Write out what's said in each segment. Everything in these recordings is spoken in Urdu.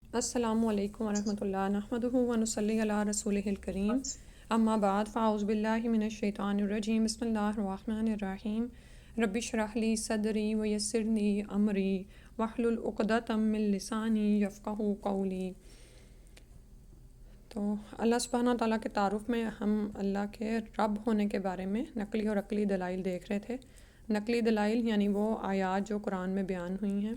السلام علیکم ورحمۃ اللہ نحمدہ ونصلی علی رسولہ الکریم اما بعد فاعوذ باللہ من الشیطان الرجیم بسم اللہ الرحمن الرحیم رب اشرح لی صدری ویسر لی امری واحلل عقدۃ من لسانی یفقہوا قولی۔ تو اللہ سبحانہ تعالیٰ کے تعارف میں ہم اللہ کے رب ہونے کے بارے میں نقلی اور عقلی دلائل دیکھ رہے تھے۔ نقلی دلائل یعنی وہ آیات جو قرآن میں بیان ہوئی ہیں۔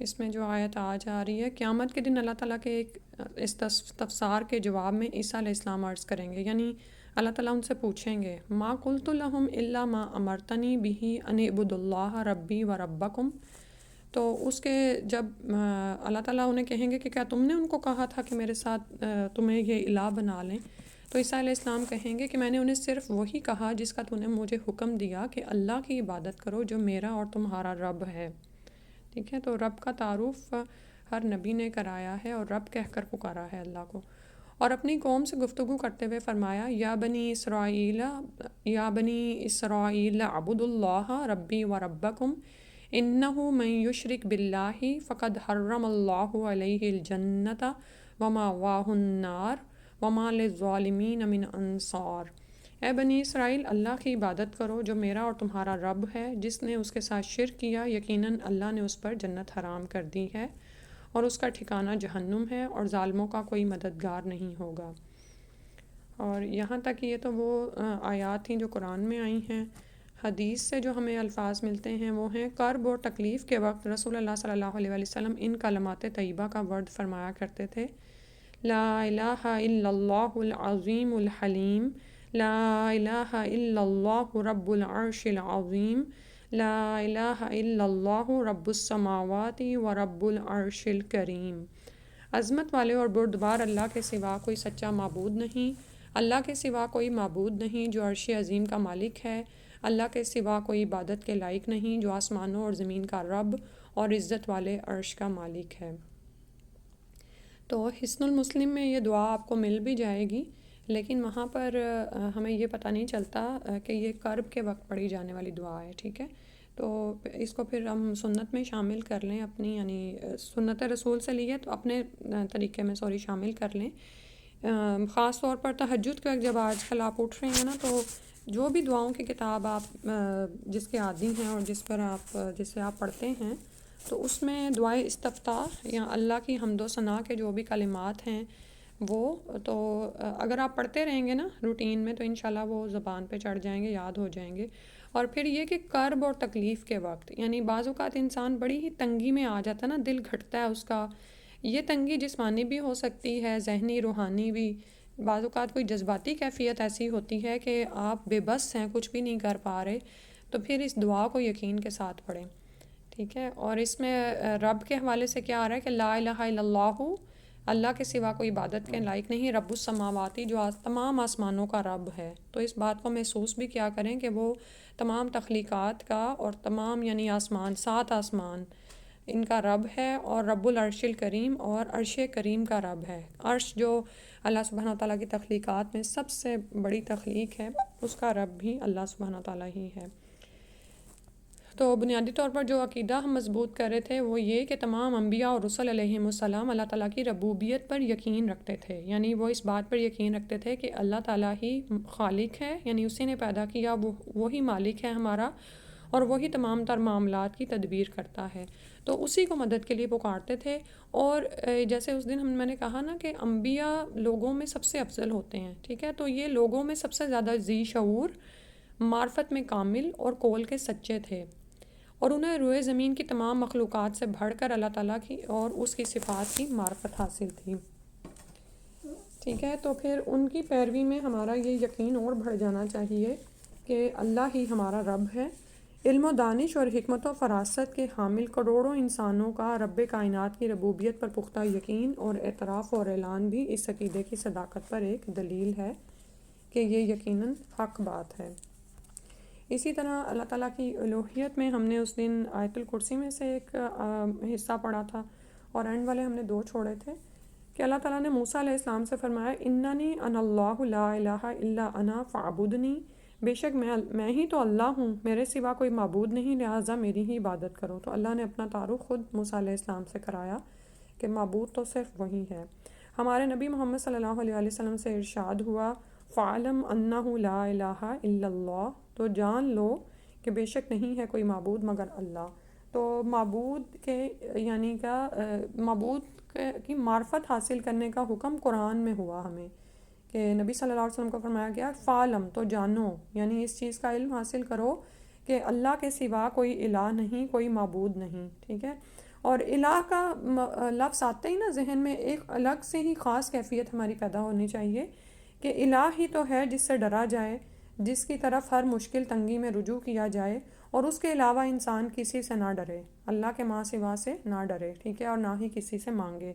اس میں جو آیت آج آ رہی ہے، قیامت کے دن اللہ تعالیٰ کے ایک اس استفسار کے جواب میں عیسیٰ علیہ السلام عرض کریں گے، یعنی اللہ تعالیٰ ان سے پوچھیں گے ما قلت لہم الا ما امرتنی بہ ان اعبدوا اللہ ربی و ربکم۔ تو اس کے جب اللہ تعالیٰ انہیں کہیں گے کہ کیا تم نے ان کو کہا تھا کہ میرے ساتھ تمہیں یہ الہ بنا لیں، تو عیسیٰ علیہ السلام کہیں گے کہ میں نے انہیں صرف وہی کہا جس کا تو نے مجھے حکم دیا کہ اللہ کی عبادت کرو جو میرا اور تمہارا رب ہے۔ ٹھیک ہے، تو رب کا تعارف ہر نبی نے کرایا ہے اور رب کہہ کر پکارا ہے اللہ کو، اور اپنی قوم سے گفتگو کرتے ہوئے فرمایا یا بنی اسرائیل اعبدوا اللہ ربی و ربکم انہ من یشرک باللہ فقد حرم اللہ علیہ الجنۃ ومأواہ النار وما للظالمین من انصار۔ اے بنی اسرائیل، اللہ کی عبادت کرو جو میرا اور تمہارا رب ہے، جس نے اس کے ساتھ شرک کیا یقیناً اللہ نے اس پر جنت حرام کر دی ہے اور اس کا ٹھکانہ جہنم ہے اور ظالموں کا کوئی مددگار نہیں ہوگا۔ اور یہاں تک یہ تو وہ آیات تھیں جو قرآن میں آئی ہیں۔ حدیث سے جو ہمیں الفاظ ملتے ہیں وہ ہیں کرب اور تکلیف کے وقت رسول اللہ صلی اللہ علیہ وسلم ان کلمات طیبہ کا ورد فرمایا کرتے تھے، لا الہ الا اللہ العظیم الحلیم، لا الہ الا اللہ رب العرش العظیم، لا الہ الا اللہ رب السماوات و رب العرش الکریم۔ عظمت والے اور بردبار اللہ کے سوا کوئی سچا معبود نہیں، اللہ کے سوا کوئی معبود نہیں جو عرش عظیم کا مالک ہے، اللہ کے سوا کوئی عبادت کے لائق نہیں جو آسمانوں اور زمین کا رب اور عزت والے عرش کا مالک ہے۔ تو حصن المسلم میں یہ دعا آپ کو مل بھی جائے گی، لیکن وہاں پر ہمیں یہ پتہ نہیں چلتا کہ یہ کرب کے وقت پڑھی جانے والی دعا ہے۔ ٹھیک ہے، تو اس کو پھر ہم سنت میں شامل کر لیں، اپنی یعنی سنت رسول سے لیے تو اپنے طریقے میں شامل کر لیں۔ خاص طور پر تہجد کے وقت جب آج کل آپ اٹھ رہے ہیں نا، تو جو بھی دعاؤں کی کتاب آپ جس کے عادی ہیں اور جسے آپ پڑھتے ہیں، تو اس میں دعائے استفتاح یا اللہ کی حمد و ثنا کے جو بھی کلمات ہیں وہ تو اگر آپ پڑھتے رہیں گے نا روٹین میں تو انشاءاللہ وہ زبان پہ چڑھ جائیں گے، یاد ہو جائیں گے۔ اور پھر یہ کہ کرب اور تکلیف کے وقت یعنی بعض اوقات انسان بڑی ہی تنگی میں آ جاتا ہے نا، دل گھٹتا ہے اس کا۔ یہ تنگی جسمانی بھی ہو سکتی ہے، ذہنی روحانی بھی۔ بعض اوقات کوئی جذباتی کیفیت ایسی ہوتی ہے کہ آپ بے بس ہیں، کچھ بھی نہیں کر پا رہے، تو پھر اس دعا کو یقین کے ساتھ پڑھیں۔ ٹھیک ہے، اور اس میں رب کے حوالے سے کیا آ رہا ہے کہ لا الہ الا اللہ، اللہ کے سوا کوئی عبادت کے لائق نہیں، رب السماواتی جو تمام آسمانوں کا رب ہے۔ تو اس بات کو محسوس بھی کیا کریں کہ وہ تمام تخلیقات کا اور تمام یعنی آسمان، 7 آسمان ان کا رب ہے، اور رب العرش الکریم اور عرش کریم کا رب ہے۔ عرش جو اللہ سبحانہ تعالیٰ کی تخلیقات میں سب سے بڑی تخلیق ہے، اس کا رب بھی اللہ سبحانہ تعالیٰ ہی ہے۔ تو بنیادی طور پر جو عقیدہ ہم مضبوط کر رہے تھے وہ یہ کہ تمام انبیاء اور رسل علیہم السلام اللہ تعالیٰ کی ربوبیت پر یقین رکھتے تھے، یعنی وہ اس بات پر یقین رکھتے تھے کہ اللہ تعالیٰ ہی خالق ہے، یعنی اسی نے پیدا کیا، وہی مالک ہے ہمارا، اور وہی تمام تر معاملات کی تدبیر کرتا ہے، تو اسی کو مدد کے لیے پکارتے تھے۔ اور جیسے اس دن میں نے کہا نا کہ انبیاء لوگوں میں سب سے افضل ہوتے ہیں، ٹھیک ہے، تو یہ لوگوں میں سب سے زیادہ ذی شعور، معرفت میں کامل اور قول کے سچے تھے، اور انہیں روئے زمین کی تمام مخلوقات سے بڑھ کر اللہ تعالیٰ کی اور اس کی صفات کی معرفت حاصل تھی۔ ٹھیک ہے، تو پھر ان کی پیروی میں ہمارا یہ یقین اور بڑھ جانا چاہیے کہ اللہ ہی ہمارا رب ہے۔ علم و دانش اور حکمت و فراست کے حامل کروڑوں انسانوں کا رب کائنات کی ربوبیت پر پختہ یقین اور اعتراف اور اعلان بھی اس عقیدے کی صداقت پر ایک دلیل ہے کہ یہ یقیناً حق بات ہے۔ اسی طرح اللہ تعالیٰ کی الوہیت میں ہم نے اس دن آیت الکرسی میں سے ایک حصہ پڑھا تھا، اور اینڈ والے ہم نے 2 چھوڑے تھے، کہ اللہ تعالیٰ نے موسیٰ علیہ السلام سے فرمایا اننی انا اللہ لا الہ الا انا فاعبدنی، بے شک میں ہی تو اللہ ہوں، میرے سوا کوئی معبود نہیں، لہٰذا میری ہی عبادت کرو۔ تو اللہ نے اپنا تعارف خود موسیٰ علیہ السلام سے کرایا کہ معبود تو صرف وہی ہے۔ ہمارے نبی محمد صلی اللہ علیہ وسلم سے ارشاد ہوا فَعْلَمْ أَنَّهُ لَا إِلَٰهَ إِلَّا اللَّهُ، تو جان لو کہ بے شک نہیں ہے کوئی معبود مگر اللہ۔ تو معبود کے یعنی کا معبود کی معرفت حاصل کرنے کا حکم قرآن میں ہوا ہمیں، کہ نبی صلی اللہ علیہ وسلم کو فرمایا گیا فعلم، تو جانو، یعنی اس چیز کا علم حاصل کرو کہ اللہ کے سوا کوئی الہ نہیں، کوئی معبود نہیں، ٹھیک ہے۔ اور الہ کا لفظ آتے ہی نا ذہن میں ایک الگ سے ہی خاص کیفیت ہماری پیدا ہونی چاہیے کہ الہ ہی تو ہے جس سے ڈرا جائے، جس کی طرف ہر مشکل تنگی میں رجوع کیا جائے، اور اس کے علاوہ انسان کسی سے نہ ڈرے، اللہ کے ماں سوا سے نہ ڈرے، ٹھیک ہے، اور نہ ہی کسی سے مانگے۔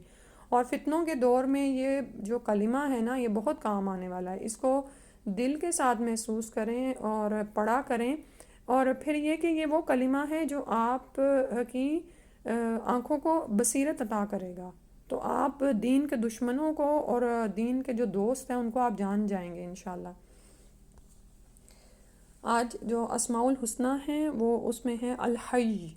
اور فتنوں کے دور میں یہ جو کلمہ ہے نا یہ بہت کام آنے والا ہے، اس کو دل کے ساتھ محسوس کریں اور پڑھا کریں، اور پھر یہ کہ یہ وہ کلمہ ہے جو آپ کی آنکھوں کو بصیرت عطا کرے گا، تو آپ دین کے دشمنوں کو اور دین کے جو دوست ہیں ان کو آپ جان جائیں گے انشاءاللہ۔ آج جو اسماء الحسنی ہیں وہ اس میں ہے الحی،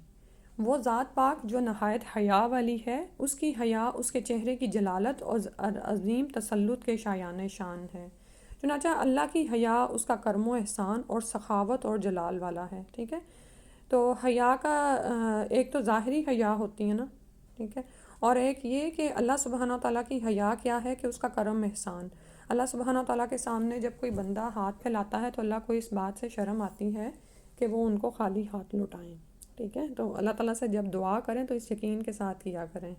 وہ ذات پاک جو نہایت حیا والی ہے، اس کی حیا اس کے چہرے کی جلالت اور عظیم تسلط کے شایان شان ہے۔ چنانچہ اللہ کی حیا اس کا کرم و احسان اور سخاوت اور جلال والا ہے، ٹھیک ہے۔ تو حیا کا ایک تو ظاہری حیا ہوتی ہے نا، ٹھیک ہے، اور ایک یہ کہ اللہ سبحانہ تعالیٰ کی حیا کیا ہے کہ اس کا کرم احسان۔ اللہ سبحانہ تعالیٰ کے سامنے جب کوئی بندہ ہاتھ پھیلاتا ہے تو اللہ کو اس بات سے شرم آتی ہے کہ وہ ان کو خالی ہاتھ لوٹائیں، ٹھیک ہے۔ تو اللہ تعالیٰ سے جب دعا کریں تو اس یقین کے ساتھ کیا کریں۔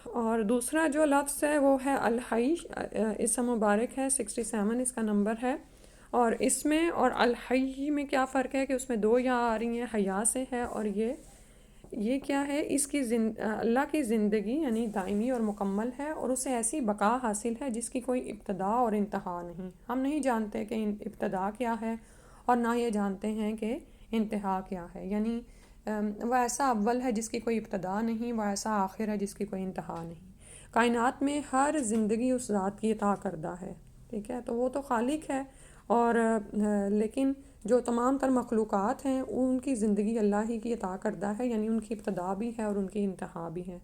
اور دوسرا جو لفظ ہے وہ ہے الحی، اسم مبارک ہے، 67 اس کا نمبر ہے، اور اس میں اور الحی میں کیا فرق ہے کہ اس میں دو یا آ رہی ہیں، حیا سے ہے، اور یہ کیا ہے، اس کی اللہ کی زندگی یعنی دائمی اور مکمل ہے، اور اسے ایسی بقا حاصل ہے جس کی کوئی ابتدا اور انتہا نہیں۔ ہم نہیں جانتے کہ ابتدا کیا ہے اور نہ یہ جانتے ہیں کہ انتہا کیا ہے، یعنی وہ ایسا اول ہے جس کی کوئی ابتدا نہیں، وہ ایسا آخر ہے جس کی کوئی انتہا نہیں۔ کائنات میں ہر زندگی اس ذات کی عطا کردہ ہے، ٹھیک ہے، تو وہ تو خالق ہے، اور لیکن جو تمام تر مخلوقات ہیں ان کی زندگی اللہ ہی کی عطا کردہ ہے، یعنی ان کی ابتدا بھی ہے اور ان کی انتہا بھی ہے۔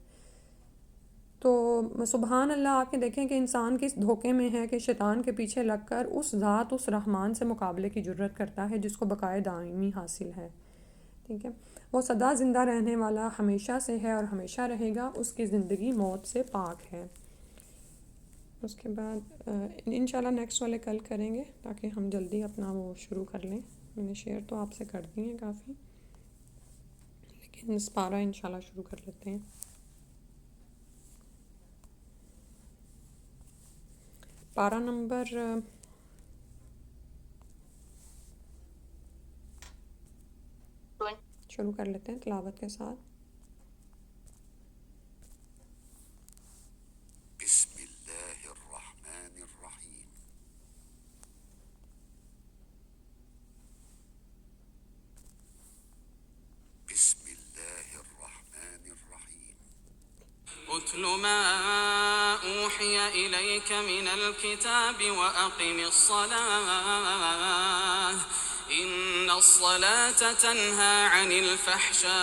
تو سبحان اللہ، آ کے دیکھیں کہ انسان کس دھوکے میں ہے کہ شیطان کے پیچھے لگ کر اس ذات، اس رحمان سے مقابلے کی جرت کرتا ہے جس کو بقائے دائمی حاصل ہے، ٹھیک ہے۔ وہ سدا زندہ رہنے والا ہمیشہ سے ہے اور ہمیشہ رہے گا، اس کی زندگی موت سے پاک ہے۔ اس کے بعد انشاءاللہ نیکسٹ والے کل کریں گے تاکہ ہم جلدی اپنا وہ شروع کر لیں۔ میں نے شیئر تو آپ سے کر دی ہیں کافی، لیکن سپارہ انشاءاللہ شروع کر لیتے ہیں۔ پارہ نمبر شروع کر لیتے ہیں تلاوت کے ساتھ۔ بسم اللہ الرحمن الرحیم۔ بسم اللہ الرحمن الرحیم۔ اتل ما اوحی الیک من الکتاب واقم الصلاة ان الصلاة تنہى عن الفحشاء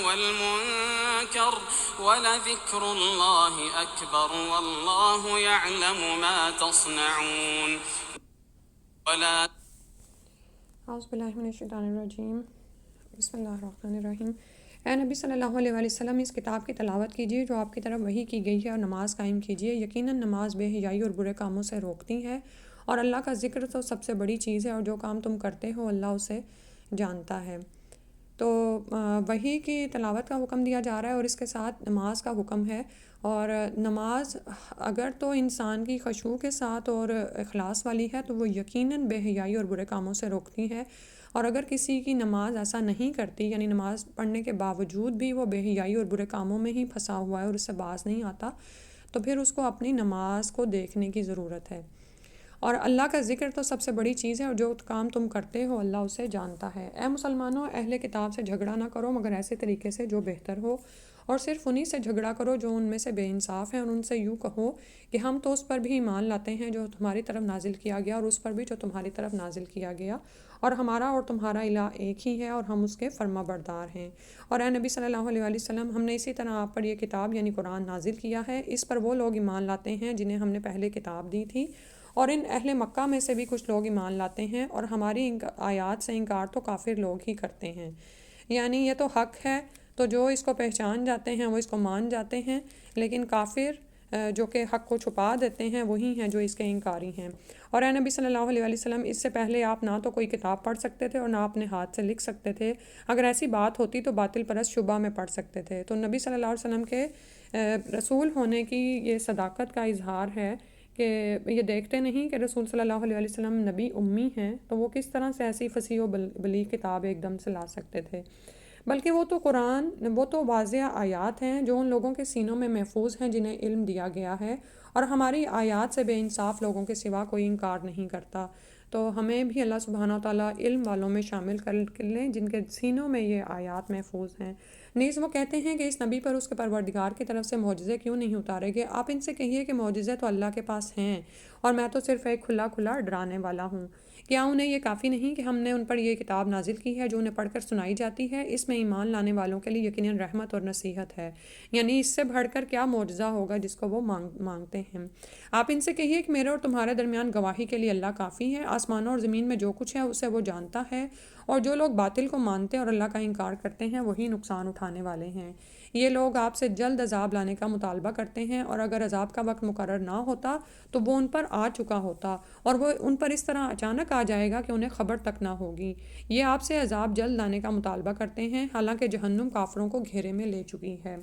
والمنکر وَلَذِكْرُ اللَّهِ أَكْبَرُ وَاللَّهُ يَعْلَمُ مَا تَصْنَعُونَ۔ اعوذ باللہ من الشیطان الرجیم، بسم اللہ الرحمن الرحیم۔ اے نبی صلی اللہ علیہ وسلم، اس کتاب کی تلاوت کیجیے جو آپ کی طرف وحی کی گئی ہے، اور نماز قائم کیجیے۔ یقیناً نماز بے حیائی اور برے کاموں سے روکتی ہے، اور اللہ کا ذکر تو سب سے بڑی چیز ہے، اور جو کام تم کرتے ہو اللہ اسے جانتا ہے۔ تو وحی کی تلاوت کا حکم دیا جا رہا ہے، اور اس کے ساتھ نماز کا حکم ہے۔ اور نماز اگر تو انسان کی خشوع کے ساتھ اور اخلاص والی ہے تو وہ یقیناً بے حیائی اور برے کاموں سے روکتی ہے، اور اگر کسی کی نماز ایسا نہیں کرتی، یعنی نماز پڑھنے کے باوجود بھی وہ بے حیائی اور برے کاموں میں ہی پھنسا ہوا ہے اور اس سے باز نہیں آتا، تو پھر اس کو اپنی نماز کو دیکھنے کی ضرورت ہے۔ اور اللہ کا ذکر تو سب سے بڑی چیز ہے، اور جو کام تم کرتے ہو اللہ اسے جانتا ہے۔ اے مسلمانوں، اہل کتاب سے جھگڑا نہ کرو مگر ایسے طریقے سے جو بہتر ہو، اور صرف انہی سے جھگڑا کرو جو ان میں سے بے انصاف ہیں، اور ان سے یوں کہو کہ ہم تو اس پر بھی ایمان لاتے ہیں جو تمہاری طرف نازل کیا گیا، اور اس پر بھی جو تمہاری طرف نازل کیا گیا، اور ہمارا اور تمہارا الہ ایک ہی ہے، اور ہم اس کے فرما بردار ہیں۔ اور اے نبی صلی اللہ علیہ وآلہ وسلم، ہم نے اسی طرح آپ پر یہ کتاب یعنی قرآن نازل کیا ہے، اس پر وہ لوگ ایمان لاتے ہیں جنہیں ہم نے پہلے کتاب دی تھی، اور ان اہل مکہ میں سے بھی کچھ لوگ ایمان لاتے ہیں، اور ہماری آیات سے انکار تو کافر لوگ ہی کرتے ہیں۔ یعنی یہ تو حق ہے، تو جو اس کو پہچان جاتے ہیں وہ اس کو مان جاتے ہیں، لیکن کافر جو کہ حق کو چھپا دیتے ہیں وہی ہیں جو اس کے انکاری ہیں۔ اور اے نبی صلی اللہ علیہ وآلہ وسلم، اس سے پہلے آپ نہ تو کوئی کتاب پڑھ سکتے تھے اور نہ اپنے ہاتھ سے لکھ سکتے تھے۔ اگر ایسی بات ہوتی تو باطل پرست شبہ میں پڑھ سکتے تھے۔ تو نبی صلی اللہ علیہ وسلم کے رسول ہونے کی یہ صداقت کا اظہار ہے کہ یہ دیکھتے نہیں کہ رسول صلی اللہ علیہ وسلم نبی امی ہیں، تو وہ کس طرح سے ایسی فصیح و بلیغ کتاب ایک دم سے لا سکتے تھے، بلکہ وہ تو قرآن، وہ تو واضح آیات ہیں جو ان لوگوں کے سینوں میں محفوظ ہیں جنہیں علم دیا گیا ہے، اور ہماری آیات سے بے انصاف لوگوں کے سوا کوئی انکار نہیں کرتا۔ تو ہمیں بھی اللہ سبحانہ وتعالیٰ علم والوں میں شامل کر لیں جن کے سینوں میں یہ آیات محفوظ ہیں۔ نیز وہ کہتے ہیں کہ اس نبی پر اس کے پروردگار کی طرف سے معجزے کیوں نہیں اتارے گئے؟ آپ ان سے کہیے کہ معجزے تو اللہ کے پاس ہیں، اور میں تو صرف ایک کھلا کھلا ڈرانے والا ہوں۔ کیا انہیں یہ کافی نہیں کہ ہم نے ان پر یہ کتاب نازل کی ہے جو انہیں پڑھ کر سنائی جاتی ہے؟ اس میں ایمان لانے والوں کے لیے یقیناً رحمت اور نصیحت ہے۔ یعنی اس سے بڑھ کر کیا معجزہ ہوگا جس کو وہ مانگتے ہیں؟ آپ ان سے کہیے کہ میرے اور تمہارے درمیان گواہی کے لیے اللہ کافی ہے، آسمانوں اور زمین میں جو کچھ ہے اسے وہ جانتا ہے، اور جو لوگ باطل کو مانتے اور اللہ کا انکار کرتے ہیں وہی نقصان اٹھانے والے ہیں۔ یہ لوگ آپ سے جلد عذاب لانے کا مطالبہ کرتے ہیں، اور اگر عذاب کا وقت مقرر نہ ہوتا تو وہ ان پر آ چکا ہوتا، اور وہ ان پر اس طرح اچانک آ جائے گا کہ انہیں خبر تک نہ ہوگی۔ یہ آپ سے عذاب جلد لانے کا مطالبہ کرتے ہیں، حالانکہ جہنم کافروں کو گھیرے میں لے چکی ہے۔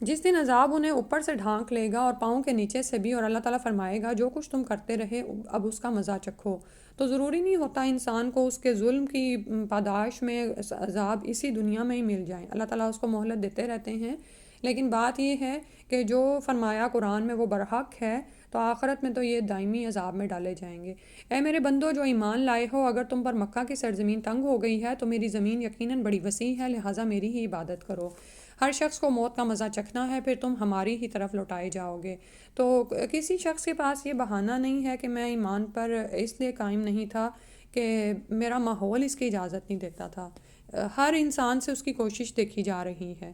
جس دن عذاب انہیں اوپر سے ڈھانک لے گا اور پاؤں کے نیچے سے بھی، اور اللہ تعالیٰ فرمائے گا جو کچھ تم کرتے رہے اب اس کا مزہ چکھو۔ تو ضروری نہیں ہوتا انسان کو اس کے ظلم کی پاداش میں عذاب اسی دنیا میں ہی مل جائے، اللہ تعالیٰ اس کو مہلت دیتے رہتے ہیں، لیکن بات یہ ہے کہ جو فرمایا قرآن میں وہ برحق ہے، تو آخرت میں تو یہ دائمی عذاب میں ڈالے جائیں گے۔ اے میرے بندو جو ایمان لائے ہو، اگر تم پر مکہ کی سرزمین تنگ ہو گئی ہے تو میری زمین یقیناً بڑی وسیع ہے، لہٰذا میری ہی عبادت کرو۔ ہر شخص کو موت کا مزہ چکھنا ہے، پھر تم ہماری ہی طرف لوٹائے جاؤ گے۔ تو کسی شخص کے پاس یہ بہانہ نہیں ہے کہ میں ایمان پر اس لیے قائم نہیں تھا کہ میرا ماحول اس کی اجازت نہیں دیتا تھا۔ ہر انسان سے اس کی کوشش دیکھی جا رہی ہے۔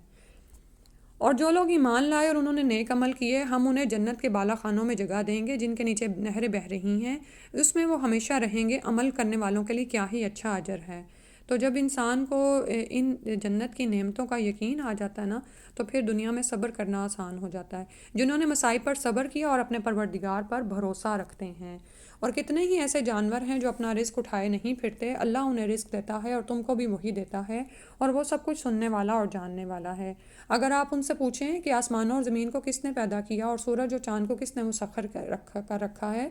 اور جو لوگ ایمان لائے اور انہوں نے نیک عمل کیے، ہم انہیں جنت کے بالا خانوں میں جگہ دیں گے جن کے نیچے نہریں بہہ رہی ہیں، اس میں وہ ہمیشہ رہیں گے۔ عمل کرنے والوں کے لیے کیا ہی اچھا اجر ہے۔ تو جب انسان کو ان جنت کی نعمتوں کا یقین آ جاتا ہے نا، تو پھر دنیا میں صبر کرنا آسان ہو جاتا ہے۔ جنہوں نے مصائب پر صبر کیا اور اپنے پروردگار پر بھروسہ رکھتے ہیں۔ اور کتنے ہی ایسے جانور ہیں جو اپنا رزق اٹھائے نہیں پھرتے، اللہ انہیں رزق دیتا ہے اور تم کو بھی وہی دیتا ہے، اور وہ سب کچھ سننے والا اور جاننے والا ہے۔ اگر آپ ان سے پوچھیں کہ آسمانوں اور زمین کو کس نے پیدا کیا اور سورج اور چاند کو کس نے مسخر کر رکھا ہے،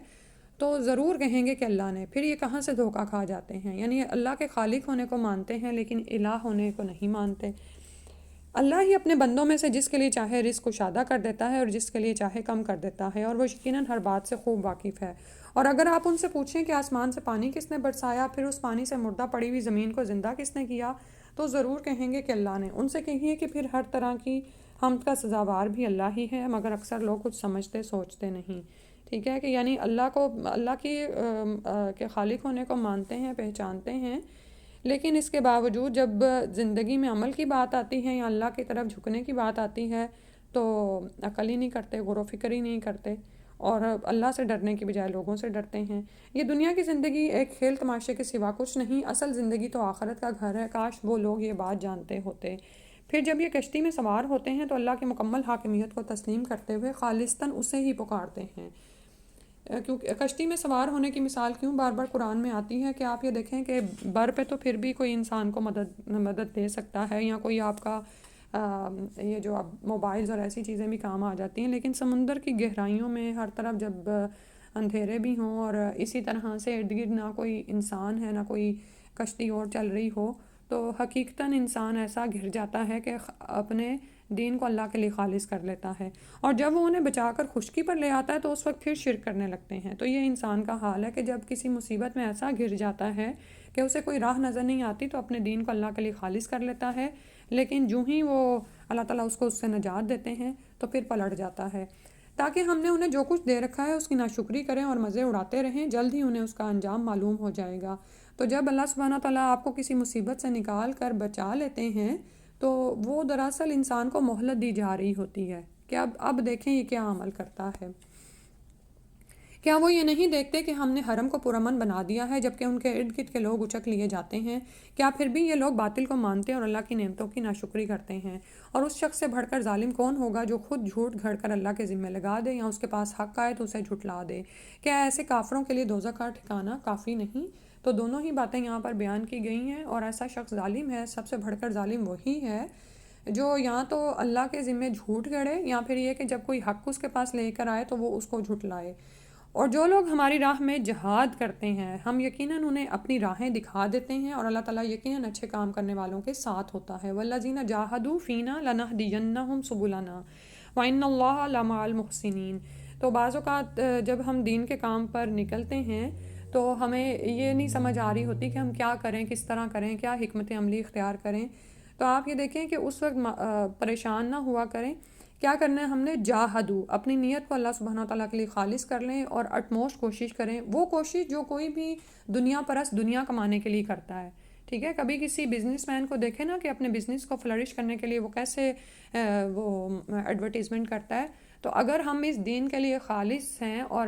تو ضرور کہیں گے کہ اللہ نے۔ پھر یہ کہاں سے دھوکہ کھا جاتے ہیں؟ یعنی اللہ کے خالق ہونے کو مانتے ہیں لیکن الہ ہونے کو نہیں مانتے۔ اللہ ہی اپنے بندوں میں سے جس کے لیے چاہے رزق کشادہ کر دیتا ہے اور جس کے لیے چاہے کم کر دیتا ہے، اور وہ یقیناً ہر بات سے خوب واقف ہے۔ اور اگر آپ ان سے پوچھیں کہ آسمان سے پانی کس نے برسایا، پھر اس پانی سے مردہ پڑی ہوئی زمین کو زندہ کس نے کیا، تو ضرور کہیں گے کہ اللہ نے۔ ان سے کہیے کہ پھر ہر طرح کی حمد کا سزاوار بھی اللہ ہی ہے، مگر اکثر لوگ کچھ سمجھتے سوچتے نہیں۔ ٹھیک ہے کہ یعنی اللہ کی کے خالق ہونے کو مانتے ہیں، پہچانتے ہیں، لیکن اس کے باوجود جب زندگی میں عمل کی بات آتی ہے یا اللہ کی طرف جھکنے کی بات آتی ہے تو عقل ہی نہیں کرتے، غور و فکر ہی نہیں کرتے، اور اللہ سے ڈرنے کی بجائے لوگوں سے ڈرتے ہیں۔ یہ دنیا کی زندگی ایک کھیل تماشے کے سوا کچھ نہیں، اصل زندگی تو آخرت کا گھر ہے۔ کاش وہ لوگ یہ بات جانتے ہوتے۔ پھر جب یہ کشتی میں سوار ہوتے ہیں تو اللہ کی مکمل حاکمیت کو تسلیم کرتے ہوئے خالصتاً اسے ہی پکارتے ہیں۔ کیونکہ کشتی میں سوار ہونے کی مثال کیوں بار بار قرآن میں آتی ہے کہ آپ یہ دیکھیں کہ بر پہ تو پھر بھی کوئی انسان کو مدد دے سکتا ہے، یا کوئی آپ کا یہ جو اب موبائلز اور ایسی چیزیں بھی کام آ جاتی ہیں، لیکن سمندر کی گہرائیوں میں ہر طرف جب اندھیرے بھی ہوں اور اسی طرح سے ارد گرد نہ کوئی انسان ہے نہ کوئی کشتی اور چل رہی ہو، تو حقیقتاً انسان ایسا گھر جاتا ہے کہ اپنے دین کو اللہ کے لیے خالص کر لیتا ہے، اور جب وہ انہیں بچا کر خشکی پر لے آتا ہے تو اس وقت پھر شرک کرنے لگتے ہیں۔ تو یہ انسان کا حال ہے کہ جب کسی مصیبت میں ایسا گر جاتا ہے کہ اسے کوئی راہ نظر نہیں آتی تو اپنے دین کو اللہ کے لیے خالص کر لیتا ہے، لیکن جو ہی وہ اللہ تعالیٰ اس کو اس سے نجات دیتے ہیں تو پھر پلٹ جاتا ہے۔ تاکہ ہم نے انہیں جو کچھ دے رکھا ہے اس کی ناشکری کریں اور مزے اڑاتے رہیں، جلد ہی انہیں اس کا انجام معلوم ہو جائے گا۔ تو جب اللہ سبحانہ تعالیٰ آپ کو کسی مصیبت سے نکال کر بچا لیتے ہیں تو وہ دراصل انسان کو مہلت دی جا رہی ہوتی ہے کہ اب دیکھیں یہ کیا عمل کرتا ہے۔ کیا وہ یہ نہیں دیکھتے کہ ہم نے حرم کو پرامن بنا دیا ہے جبکہ ان کے ارد گرد کے لوگ اچک لیے جاتے ہیں؟ کیا پھر بھی یہ لوگ باطل کو مانتے اور اللہ کی نعمتوں کی ناشکری کرتے ہیں؟ اور اس شخص سے بڑھ کر ظالم کون ہوگا جو خود جھوٹ گھڑ کر اللہ کے ذمہ لگا دے یا اس کے پاس حق آئے تو اسے جھٹلا دے؟ کیا ایسے کافروں کے لیے دوزخ کا ٹھکانہ کافی نہیں؟ تو دونوں ہی باتیں یہاں پر بیان کی گئی ہیں، اور ایسا شخص ظالم ہے، سب سے بڑھ کر ظالم وہی ہے جو یا تو اللہ کے ذمہ جھوٹ گھڑے یا پھر یہ کہ جب کوئی حق اس کے پاس لے کر آئے تو وہ اس کو جھٹلائے۔ اور جو لوگ ہماری راہ میں جہاد کرتے ہیں ہم یقیناً انہیں اپنی راہیں دکھا دیتے ہیں، اور اللہ تعالیٰ یقیناً اچھے کام کرنے والوں کے ساتھ ہوتا ہے۔ وَالَّذِينَ جَاهَدُوا فِينَا لَنَهْدِيَنَّهُمْ سُبُلَنَا وَإِنَّ اللَّهَ لَمَعَ الْمُحْسِنِينَ۔ تو بعض اوقات جب ہم دین کے کام پر نکلتے ہیں تو ہمیں یہ نہیں سمجھ آ رہی ہوتی کہ ہم کیا کریں، کس طرح کریں، کیا حکمت عملی اختیار کریں۔ تو آپ یہ دیکھیں کہ اس وقت پریشان نہ ہوا کریں۔ کیا کرنا ہے ہم نے؟ جاہدو، اپنی نیت کو اللہ سبحانہ تعالیٰ کے لیے خالص کر لیں اور اٹموسٹ کوشش کریں، وہ کوشش جو کوئی بھی دنیا پرست دنیا کمانے کے لیے کرتا ہے۔ ٹھیک ہے، کبھی کسی بزنس مین کو دیکھیں نا کہ اپنے بزنس کو فلرش کرنے کے لیے وہ کیسے وہ ایڈورٹیزمنٹ کرتا ہے۔ تو اگر ہم اس دین کے لیے خالص ہیں اور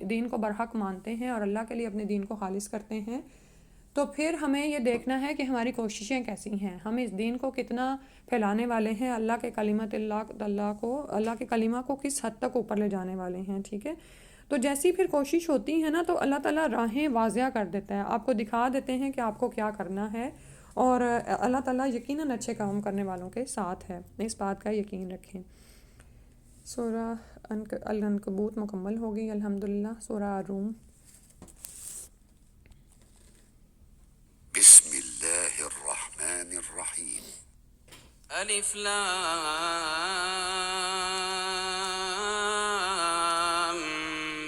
دین کو برحق مانتے ہیں اور اللہ کے لیے اپنے دین کو خالص کرتے ہیں تو پھر ہمیں یہ دیکھنا ہے کہ ہماری کوششیں کیسی ہیں، ہم اس دین کو کتنا پھیلانے والے ہیں، اللہ کے اللہ کے کلمہ کو کس حد تک اوپر لے جانے والے ہیں۔ ٹھیک ہے، تو جیسی پھر کوشش ہوتی ہے نا تو اللہ تعالیٰ راہیں واضح کر دیتا ہے، آپ کو دکھا دیتے ہیں کہ آپ کو کیا کرنا ہے، اور اللہ تعالیٰ یقیناً اچھے کام کرنے والوں کے ساتھ ہے، اس بات کا یقین رکھیں۔ سورہ العنکبوت مکمل ہوگی الحمدللہ۔ سورہ الروم۔ بسم اللہ الرحمن الرحیم۔ الف لام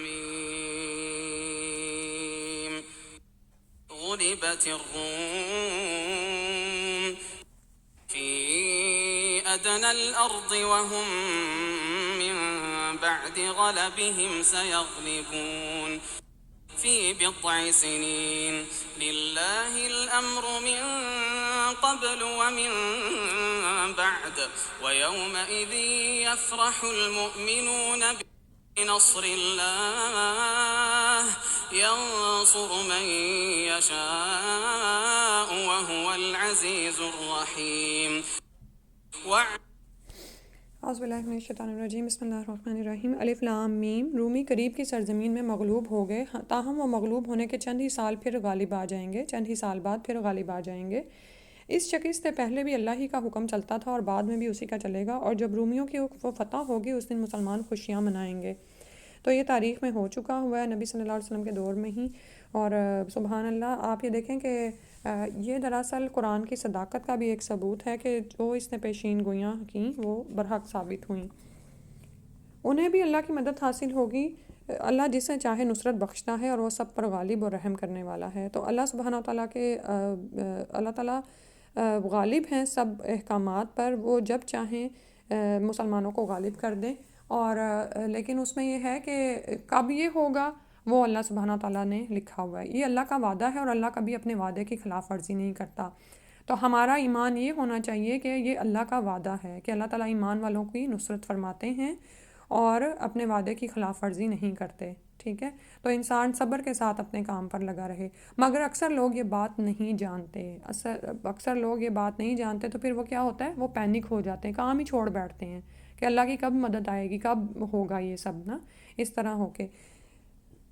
میم غلبت الروم فی ادنى الارض وهم من بعد غلبهم سيغلبون في بضع سنين لله الأمر من قبل ومن بعد ويومئذ يفرح المؤمنون بنصر الله ينصر من يشاء وهو العزيز الرحيم اعوذ باللہ من الشیطان الرجیم، بسم اللہ الرحمن الرحیم۔ الف لام میم۔ رومی قریب کی سرزمین میں مغلوب ہو گئے، تاہم وہ مغلوب ہونے کے چند ہی سال پھر غالب آ جائیں گے، چند ہی سال بعد پھر غالب آ جائیں گے۔ اس شکست سے پہلے بھی اللہ ہی کا حکم چلتا تھا اور بعد میں بھی اسی کا چلے گا، اور جب رومیوں کی وہ فتح ہوگی اس دن مسلمان خوشیاں منائیں گے۔ تو یہ تاریخ میں ہو چکا ہوا ہے نبی صلی اللہ علیہ وسلم کے دور میں ہی، اور سبحان اللہ آپ یہ دیکھیں کہ یہ دراصل قرآن کی صداقت کا بھی ایک ثبوت ہے کہ جو اس نے پیشین گوئیاں کیں وہ برحق ثابت ہوئیں۔ انہیں بھی اللہ کی مدد حاصل ہوگی، اللہ جسے چاہے نصرت بخشتا ہے اور وہ سب پر غالب اور رحم کرنے والا ہے۔ تو اللہ سبحانہ تعالیٰ اللہ تعالیٰ غالب ہیں سب احکامات پر، وہ جب چاہیں مسلمانوں کو غالب کر دیں، اور لیکن اس میں یہ ہے کہ کب یہ ہوگا وہ اللہ سبحانہ تعالیٰ نے لکھا ہوا ہے، یہ اللہ کا وعدہ ہے اور اللہ کبھی اپنے وعدے کی خلاف ورزی نہیں کرتا۔ تو ہمارا ایمان یہ ہونا چاہیے کہ یہ اللہ کا وعدہ ہے کہ اللہ تعالیٰ ایمان والوں کی نصرت فرماتے ہیں اور اپنے وعدے کی خلاف ورزی نہیں کرتے۔ ٹھیک ہے، تو انسان صبر کے ساتھ اپنے کام پر لگا رہے، مگر اکثر لوگ یہ بات نہیں جانتے، اکثر لوگ یہ بات نہیں جانتے تو پھر وہ کیا ہوتا ہے، وہ پینک ہو جاتے ہیں، کام ہی چھوڑ بیٹھتے ہیں کہ اللہ کی کب مدد آئے گی، کب ہوگا یہ سب نا، اس طرح ہو کے۔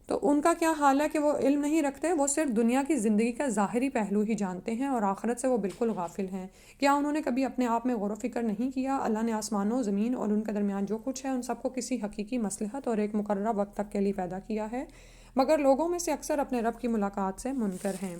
تو ان کا کیا حال ہے کہ وہ علم نہیں رکھتے، وہ صرف دنیا کی زندگی کا ظاہری پہلو ہی جانتے ہیں اور آخرت سے وہ بالکل غافل ہیں۔ کیا انہوں نے کبھی اپنے آپ میں غور و فکر نہیں کیا؟ اللہ نے آسمانوں، زمین اور ان کے درمیان جو کچھ ہے ان سب کو کسی حقیقی مصلحت اور ایک مقررہ وقت تک کے لیے پیدا کیا ہے، مگر لوگوں میں سے اکثر اپنے رب کی ملاقات سے منکر ہیں۔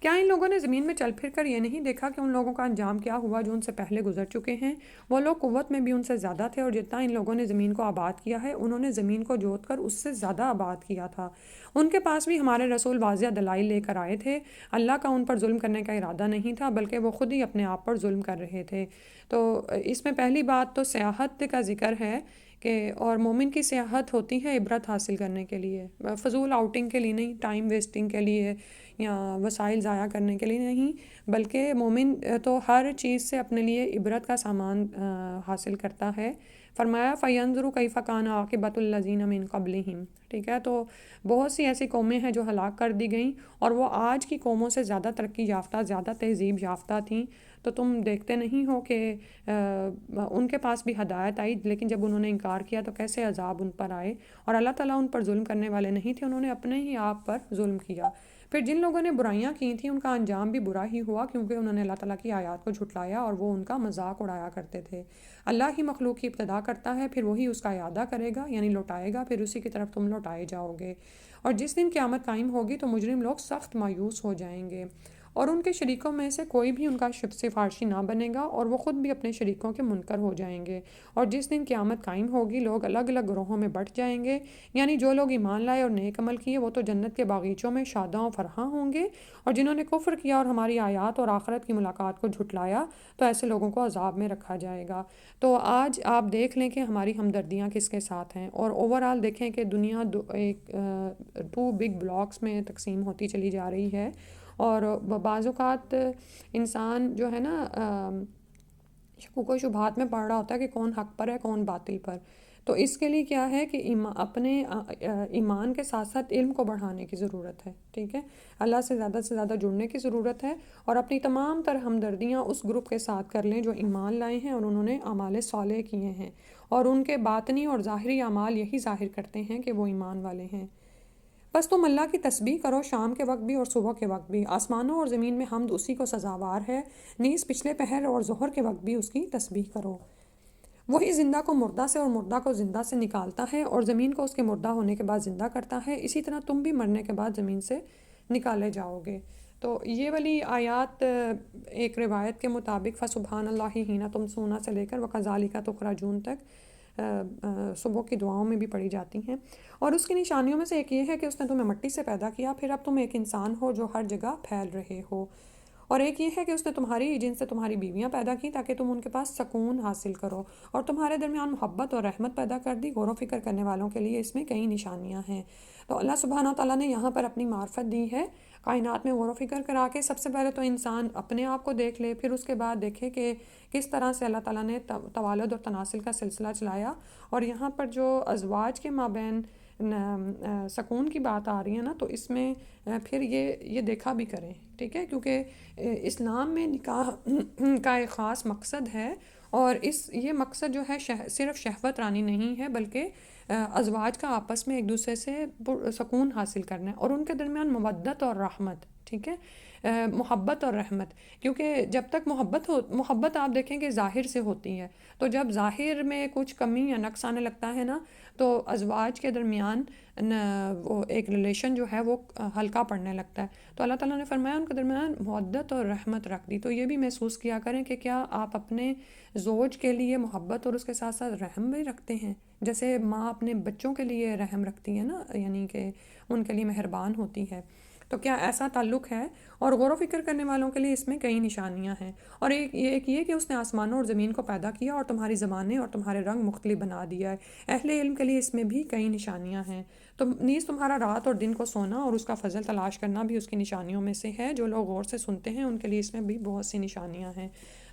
کیا ان لوگوں نے زمین میں چل پھر کر یہ نہیں دیکھا کہ ان لوگوں کا انجام کیا ہوا جو ان سے پہلے گزر چکے ہیں؟ وہ لوگ قوت میں بھی ان سے زیادہ تھے، اور جتنا ان لوگوں نے زمین کو آباد کیا ہے انہوں نے زمین کو جوت کر اس سے زیادہ آباد کیا تھا۔ ان کے پاس بھی ہمارے رسول واضح دلائل لے کر آئے تھے۔ اللہ کا ان پر ظلم کرنے کا ارادہ نہیں تھا، بلکہ وہ خود ہی اپنے آپ پر ظلم کر رہے تھے۔ تو اس میں پہلی بات تو سیاحت کا ذکر ہے کہ اور مومن کی سیاحت ہوتی ہے عبرت حاصل کرنے کے لیے، فضول آؤٹنگ کے لیے نہیں، ٹائم ویسٹنگ کے لیے یا وسائل ضائع کرنے کے لیے نہیں، بلکہ مومن تو ہر چیز سے اپنے لیے عبرت کا سامان حاصل کرتا ہے۔ فرمایا فَيَنْظُرُ كَيْفَ كَانَ عَاقِبَةُ الَّذِينَ مِن قَبْلِهِمْ، ٹھیک ہے؟ تو بہت سی ایسی قومیں ہیں جو ہلاک کر دی گئیں، اور وہ آج کی قوموں سے زیادہ ترقی یافتہ، زیادہ تہذیب یافتہ تھیں۔ تو تم دیکھتے نہیں ہو کہ ان کے پاس بھی ہدایت آئی، لیکن جب انہوں نے انکار کیا تو کیسے عذاب ان پر آئے، اور اللہ تعالیٰ ان پر ظلم کرنے والے نہیں تھے، انہوں نے اپنے ہی آپ پر ظلم کیا۔ پھر جن لوگوں نے برائیاں کی تھیں ان کا انجام بھی برا ہی ہوا، کیونکہ انہوں نے اللہ تعالیٰ کی آیات کو جھٹلایا اور وہ ان کا مذاق اڑایا کرتے تھے۔ اللہ ہی مخلوق کی ابتدا کرتا ہے، پھر وہی اس کا اعادہ کرے گا، یعنی لوٹائے گا، پھر اسی کی طرف تم لوٹائے جاؤ گے۔ اور جس دن قیامت قائم ہوگی تو مجرم لوگ سخت مایوس ہو جائیں گے، اور ان کے شریکوں میں سے کوئی بھی ان کا سفارشی نہ بنے گا، اور وہ خود بھی اپنے شریکوں کے منکر ہو جائیں گے۔ اور جس دن قیامت قائم ہوگی لوگ الگ الگ گروہوں میں بٹ جائیں گے، یعنی جو لوگ ایمان لائے اور نیک عمل کیے وہ تو جنت کے باغیچوں میں شاداں و فرحاں ہوں گے، اور جنہوں نے کفر کیا اور ہماری آیات اور آخرت کی ملاقات کو جھٹلایا تو ایسے لوگوں کو عذاب میں رکھا جائے گا۔ تو آج آپ دیکھ لیں کہ ہماری ہمدردیاں کس کے ساتھ ہیں، اور اوورآل دیکھیں کہ دنیا ٹو بگ بلاکس میں تقسیم ہوتی چلی جا رہی ہے، اور بعض اوقات انسان جو ہے نا شکوک و شبہات میں پڑ رہا ہوتا ہے کہ کون حق پر ہے کون باطل پر۔ تو اس کے لیے کیا ہے کہ اپنے ایمان کے ساتھ ساتھ علم کو بڑھانے کی ضرورت ہے، ٹھیک ہے؟ اللہ سے زیادہ جڑنے کی ضرورت ہے، اور اپنی تمام تر ہمدردیاں اس گروپ کے ساتھ کر لیں جو ایمان لائے ہیں اور انہوں نے اعمال صالح کیے ہیں، اور ان کے باطنی اور ظاہری اعمال یہی ظاہر کرتے ہیں کہ وہ ایمان والے ہیں۔ بس تم اللہ کی تسبیح کرو شام کے وقت بھی اور صبح کے وقت بھی، آسمانوں اور زمین میں حمد اسی کو سزاوار ہے، نیز پچھلے پہر اور ظہر کے وقت بھی اس کی تسبیح کرو۔ وہی زندہ کو مردہ سے اور مردہ کو زندہ سے نکالتا ہے، اور زمین کو اس کے مردہ ہونے کے بعد زندہ کرتا ہے، اسی طرح تم بھی مرنے کے بعد زمین سے نکالے جاؤ گے۔ تو یہ والی آیات ایک روایت کے مطابق فسبحان اللہ حین تمسون سے لے کر وکذالک تخرجون تک صبح کی دعاؤں میں بھی پڑھی جاتی ہیں، اور اس کی نشانیوں میں سے ایک یہ ہے کہ اس نے تمہیں مٹی سے پیدا کیا، پھر اب تم ایک انسان ہو جو ہر جگہ پھیل رہے ہو، اور ایک یہ ہے کہ اس نے تمہاری جن سے تمہاری بیویاں پیدا کی تاکہ تم ان کے پاس سکون حاصل کرو، اور تمہارے درمیان محبت اور رحمت پیدا کر دی۔ غور و فکر کرنے والوں کے لیے اس میں کئی نشانیاں ہیں۔ تو اللہ سبحانہ تعالیٰ نے یہاں پر اپنی معرفت دی ہے، کائنات میں غور و فکر کرا کے سب سے پہلے تو انسان اپنے آپ کو دیکھ لے، پھر اس کے بعد دیکھے کہ کس طرح سے اللہ تعالیٰ نے توالد اور تناسل کا سلسلہ چلایا، اور یہاں پر جو ازواج کے مابین سکون کی بات آ رہی ہے نا، تو اس میں پھر یہ دیکھا بھی کریں، ٹھیک ہے؟ کیونکہ اسلام میں نکاح کا ایک خاص مقصد ہے، اور یہ مقصد جو ہے صرف شہوت رانی نہیں ہے، بلکہ ازواج کا آپس میں ایک دوسرے سے سکون حاصل کرنا ہے، اور ان کے درمیان مودت اور رحمت، ٹھیک ہے؟ محبت اور رحمت، کیونکہ جب تک محبت آپ دیکھیں کہ ظاہر سے ہوتی ہے، تو جب ظاہر میں کچھ کمی یا نقص آنے لگتا ہے نا، تو ازواج کے درمیان وہ ایک ریلیشن جو ہے وہ ہلکا پڑنے لگتا ہے۔ تو اللہ تعالیٰ نے فرمایا ان کے درمیان مودت اور رحمت رکھ دی۔ تو یہ بھی محسوس کیا کریں کہ کیا آپ اپنے زوج کے لیے محبت اور اس کے ساتھ ساتھ رحم بھی رکھتے ہیں، جیسے ماں اپنے بچوں کے لیے رحم رکھتی ہے نا، یعنی کہ ان کے لیے مہربان ہوتی ہے، تو کیا ایسا تعلق ہے؟ اور غور و فکر کرنے والوں کے لیے اس میں کئی نشانیاں ہیں، اور ایک یہ کہ اس نے آسمانوں اور زمین کو پیدا کیا اور تمہاری زبانیں اور تمہارے رنگ مختلف بنا دیا ہے۔ اہل علم کے لیے اس میں بھی کئی نشانیاں ہیں۔ تو نیز تمہارا رات اور دن کو سونا اور اس کا فضل تلاش کرنا بھی اس کی نشانیوں میں سے ہے۔ جو لوگ غور سے سنتے ہیں ان کے لیے اس میں بھی بہت سی نشانیاں ہیں۔